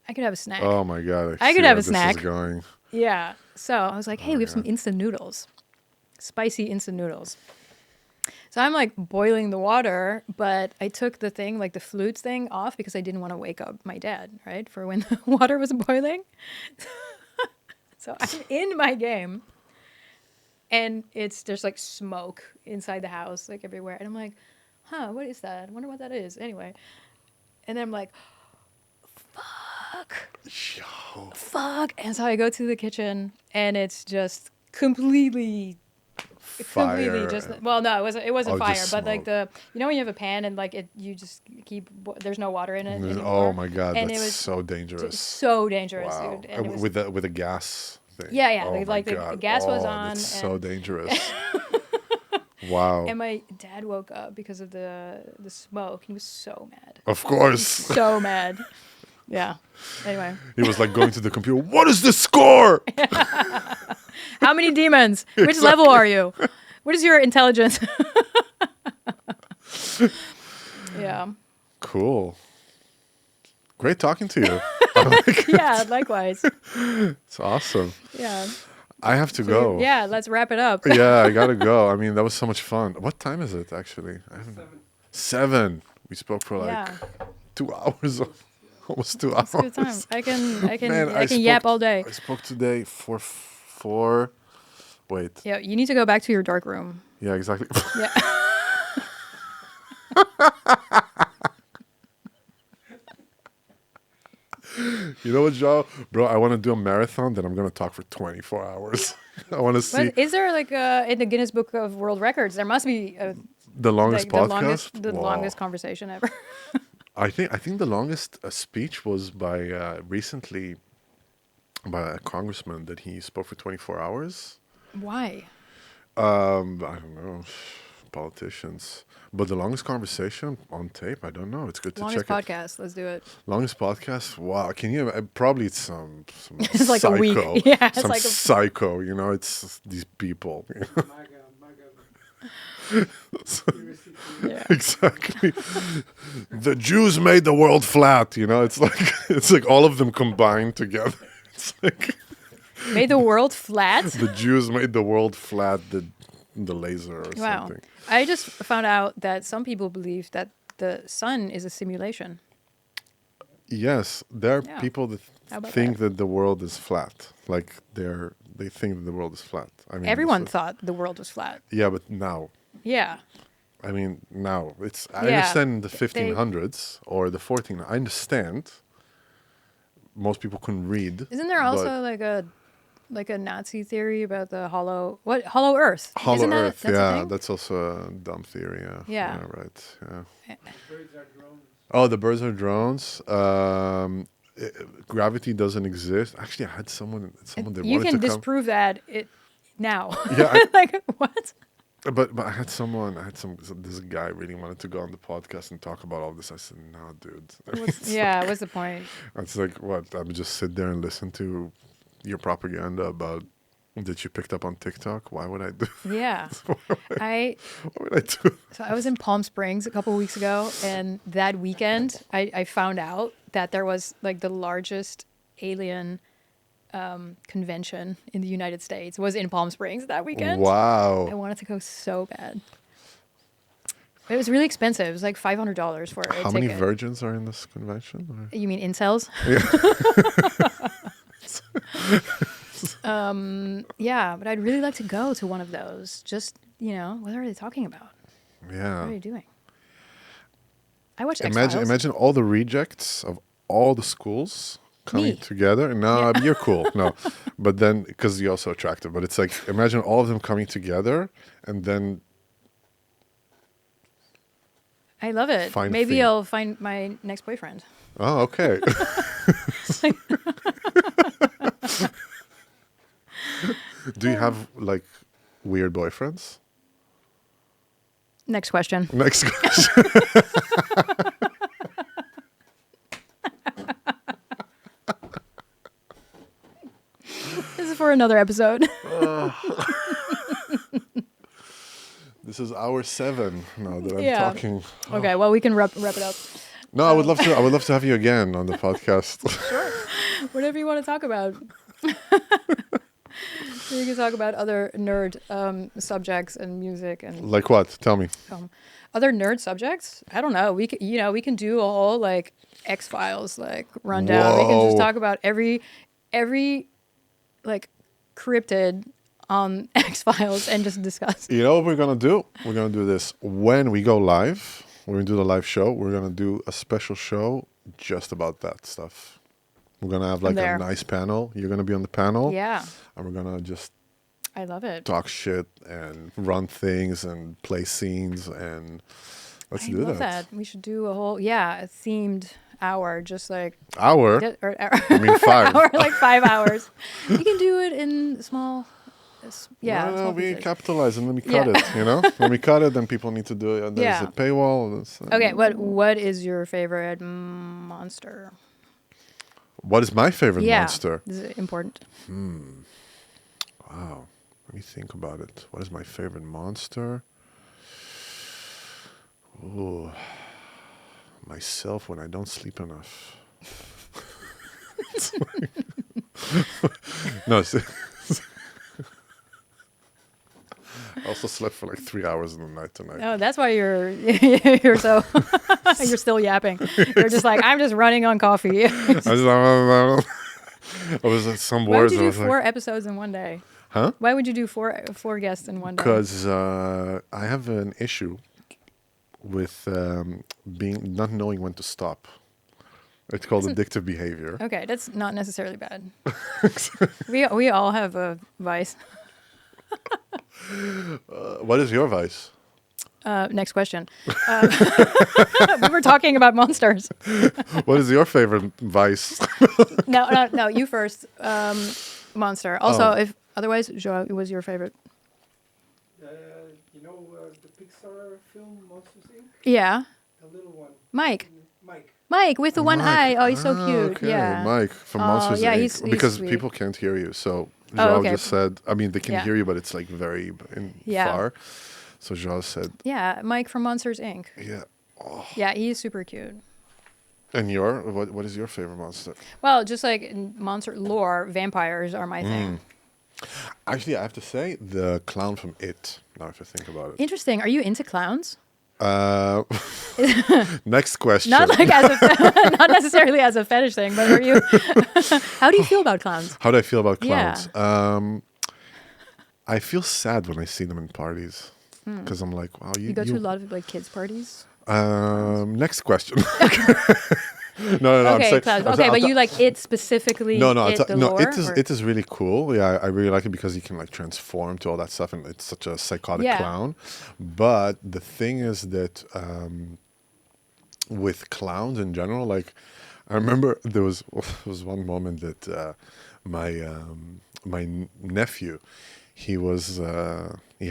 I could have a snack. Oh my god! I see could have where a snack. This is going. Yeah. So I was like, hey, Oh, we have some instant noodles, spicy instant noodles. So I'm like boiling the water, but I took the thing, like the flute thing off because I didn't want to wake up my dad, right? For when the water was boiling. So I'm in my game, and there's like smoke inside the house, like everywhere. And I'm like, huh, what is that? I wonder what that is. Anyway. And then I'm like, Yo. fuck. And so I go to the kitchen, and it's just completely Fire. just, well, no, it wasn't Oh, fire, just but like smoke. you know when you have a pan and like you just keep, there's no water in it Oh anymore. my god, And that's it was so dangerous. so dangerous, Wow. dude. And it was, With a gas thing. yeah, Oh my like the god. gas was Oh, on, that's so and dangerous. Wow. and my dad woke up because of the smoke. He was so mad, Of course. so mad. Yeah. Anyway, He was like going to the computer. What is the score? how many demons? Which level are you? What is your intelligence? Yeah. Cool. Great talking to you. Yeah, likewise. It's awesome. Yeah. I have to go. Yeah, let's wrap it up. Yeah, I gotta go. I mean, that was so much fun. What time is it actually? I haven't. 7. We spoke for like Yeah. 2 hours. Almost 2 hours. It's a good time. I can Man, I can yap all day. I spoke today for 4. Wait. Yeah, you need to go back to your dark room. Yeah, exactly. Yeah. You know what, Joe? Bro, I want to do a marathon, then I'm going to talk for 24 hours. I want to see But is there like in the Guinness Book of World Records? There must be the longest like podcast. the Wow. longest conversation ever. I think the longest speech was by recently by a congressman that he spoke for 24 hours. Why? I don't know, politicians. But the longest conversation on tape, I don't know. It's good to Longest check it. podcast. Let's do it. Longest podcast? Wow. Can you probably it's some It's like psycho. a week. Yeah, it's some like a psycho, you know, it's these people. MAGA. yeah. Exactly. The Jews made the world flat, you know. It's like all of them combined together. It's like Made the world flat. the Jews made the world flat, the laser or Wow. something. I just found out that some people believe that the sun is a simulation. Yes, there are Yeah. people that How about think that the world is flat. Like they think that the world is flat. I mean, Everyone it's thought the world was flat. yeah, but now, Yeah. I mean, now it's. I Yeah, understand in the 1500s or the 14. I understand. Most people couldn't read. Isn't there also but like a Nazi theory about the hollow Earth? hollow Isn't Earth? that's a Yeah, thing? that's also a dumb theory. Yeah. Yeah. Right. Yeah. Birds are drones. Oh, the birds are drones. Gravity doesn't exist. Actually, I had someone that You wanted can to come. disprove that now. Yeah, Like what? But I had this guy really wanted to go on the podcast and talk about all this. I said, no, dude. What's the point? It's like, what? I would just sit there and listen to your propaganda about that you picked up on TikTok. Why would I do? Yeah. Why would I do? So I was in Palm Springs a couple weeks ago, and that weekend I found out that there was like the largest alien convention in the United States was in Palm Springs that weekend. Wow. I wanted to go so bad. But it was really expensive. It was like $500 for a How many ticket. virgins are in this convention? Or? You mean incels? Yeah, but I'd really like to go to one of those. Just, what are they talking about? Yeah. What are they doing? I watched X-Files. Imagine all the rejects of all the schools coming Me. together. No, you're cool. No, but then because you're also attractive. But it's like imagine all of them coming together, and then I love it. Find a Maybe theme. I'll find my next boyfriend. oh, okay. Do you have like weird boyfriends? Next question. Next question. This is for another episode. This is hour 7 now that I'm Yeah. talking. Okay, well, we can wrap it up. No, I would love to. I would love to have you again on the podcast. Whatever you want to talk about. We can talk about other nerd subjects and music and Like what? Tell me. other nerd subjects. I don't know. We can, we can do a whole like X-Files like rundown. We can just Whoa. talk about every like cryptid on X-Files and just discuss. You know what we're gonna do? We're gonna do this when we go live. We're gonna do the live show. We're gonna do a special show just about that stuff. We're gonna have like there. a nice panel. You're gonna be on the panel, Yeah, and we're gonna just I love it. talk shit and run things and play scenes and let's I do love that. that. We should do a whole a themed hour, just like Hour. or I mean 5. hour, like 5 hours. We can do it in small. No, small we pieces. capitalize and let me cut Yeah. it. You know, when we cut it, then people need to do it. There's Yeah. a paywall. There's, Okay, what is your favorite monster? What is my favorite Yeah, monster? this is important. Wow. Let me think about it. What is my favorite monster? Ooh. Myself when I don't sleep enough. No, I also slept for like 3 hours in the night tonight. Oh, that's why you're you're so you're still yapping. You're just like, I'm just running on coffee. I was at some Why would words. you I do was 4 like, episodes in one day? huh? Why would you do four guests in one day? Because I have an issue with being not knowing when to stop. It's called addictive behavior. Okay, that's not necessarily bad. we all have a vice. What is your vice? Next question. We were talking about monsters. What is your favorite vice? No, you first. Monster. Also, Oh. if otherwise, Joao, what was your favorite? You know the Pixar film Monsters Inc? Yeah, The little one. Mike. Mike. With the one Mike. eye. Oh, he's so Ah, cute. okay. Yeah. Mike from Oh, Monsters yeah, Inc. he's because sweet. people can't hear you. So Oh, Joao okay. just said, I mean, they can Yeah. hear you, but it's like very far. So Joao said, Yeah, Mike from Monsters Inc. yeah. Yeah, he's super cute. And what is your favorite monster? Well, just like in monster lore, vampires are my thing. Actually, I have to say the clown from It. Now, if I think about it. Interesting. Are you into clowns? Next question. Not like as a not necessarily as a fetish thing, but are you? How do you feel about clowns? How do I feel about Yeah. clowns? I feel sad when I see them in parties because I'm like, wow, You go to a lot of like kids parties. Next question. no. I'm Okay, saying, clowns. I'm Okay, saying- but I'm you like it specifically? No, no, the lore, or- it is really cool. Yeah, I really like it because you can like transform to all that stuff, and it's such a psychotic Yeah. clown. But the thing is that with clowns in general, like I remember there was one moment that my nephew, he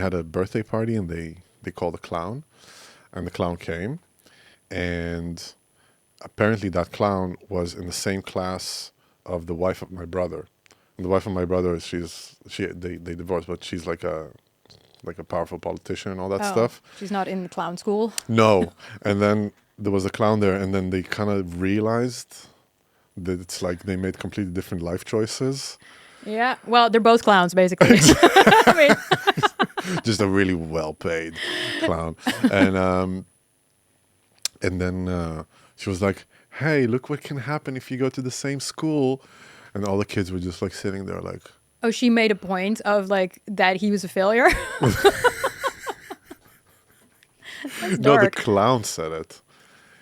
had a birthday party and they called a clown, and the clown came, and apparently that clown was in the same class of the wife of my brother. And the wife of my brother, they divorced, but she's like a powerful politician and all that Oh, stuff. She's not in the clown school. No. And then there was a clown there, and then they kind of realized that it's like they made completely different life choices. Yeah. Well, they're both clowns, basically. I mean, Just a really well-paid clown. And then she was like, hey, look what can happen if you go to the same school. And all the kids were just like sitting there like, oh, she made a point of like that he was a failure. That's no, the dark. clown said it.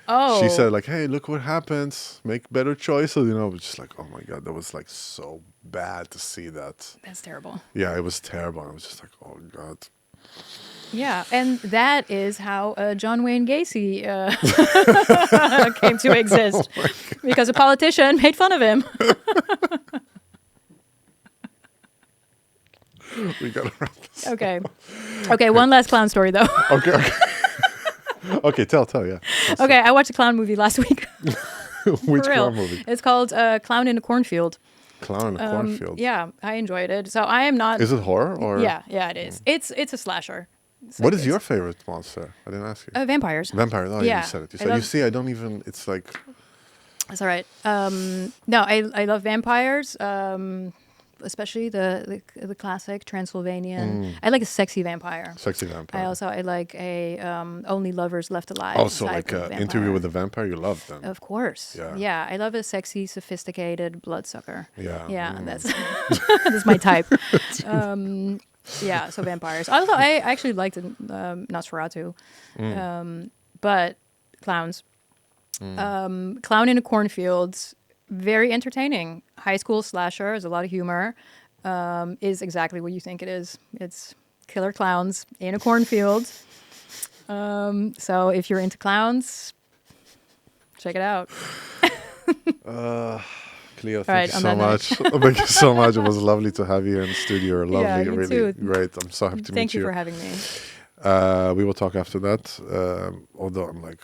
Oh. She said like, "Hey, look what happens. Make better choices." You know, but just like, oh my god, that was like so bad to see that. That's terrible. Yeah, it was terrible. I was just like, oh god. Yeah, and that is how John Wayne Gacy came to exist because a politician made fun of him. We gotta wrap this. Okay. One last clown story though. Okay. Okay, tell, yeah. Okay, I watched a clown movie last week. Which For real. clown movie? It's called Clown in a Cornfield. Clown in a Cornfield. Yeah, I enjoyed it. So I am not. Is it horror or? Yeah, it is. It's a slasher. What is your favorite monster? I didn't ask you. Vampires. Vampire. Oh, yeah, you said it. You said. You see, I don't even. It's like. That's all right. No, I love vampires. Especially the classic Transylvanian. I like a sexy vampire. Sexy vampire. I like a only lovers left alive. Also, type like of Interview vampire. with the Vampire. You love them. Of course. Yeah. I love a sexy, sophisticated bloodsucker. Yeah. Yeah, that's that's my type. Yeah, so vampires. Also, I actually liked Nosferatu, but clowns. Clown in a Cornfield, very entertaining. High school slasher, there's a lot of humor. Is exactly what you think it is. It's killer clowns in a cornfield. So if you're into clowns, check it out. Cleo, Right, thank you so much. Thank you so much. It was lovely to have you in the studio. You're lovely, you really too. great. I'm so happy to meet you. Thank you for having me. We will talk after that. Although I'm like,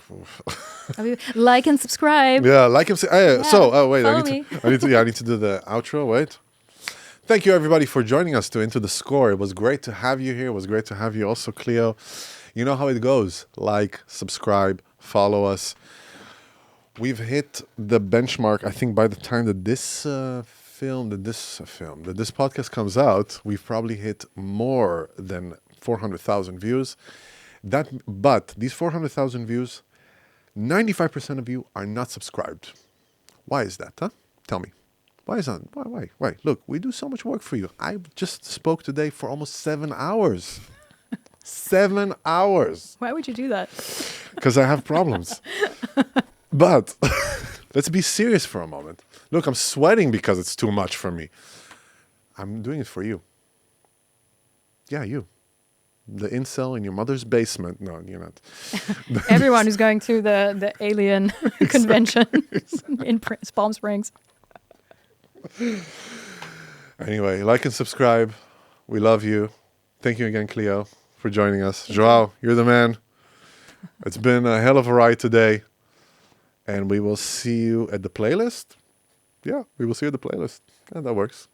Like and subscribe. yeah, like him. Wait, follow me. I need to do the outro. Wait. Thank you everybody for joining us to Into the Score. It was great to have you here. It was great to have you also, Cleo. You know how it goes. Like, subscribe, follow us. We've hit the benchmark. I think by the time that this podcast comes out, we've probably hit more than 400,000 views. But these 400,000 views, 95% of you are not subscribed. Why is that, huh? Tell me. Why is that? Why? Look, we do so much work for you. I just spoke today for almost 7 hours. 7 hours. Why would you do that? Because I have problems. But let's be serious for a moment. Look, I'm sweating because it's too much for me. I'm doing it for you. Yeah, you. The incel in your mother's basement. No, you're not. Everyone who's going to the alien convention in Palm Springs. Anyway, like and subscribe. We love you. Thank you again, Cleo, for joining us. Joao, you're the man. It's been a hell of a ride today. And we will see you at the playlist. Yeah, we will see you at the playlist. Yeah, that works.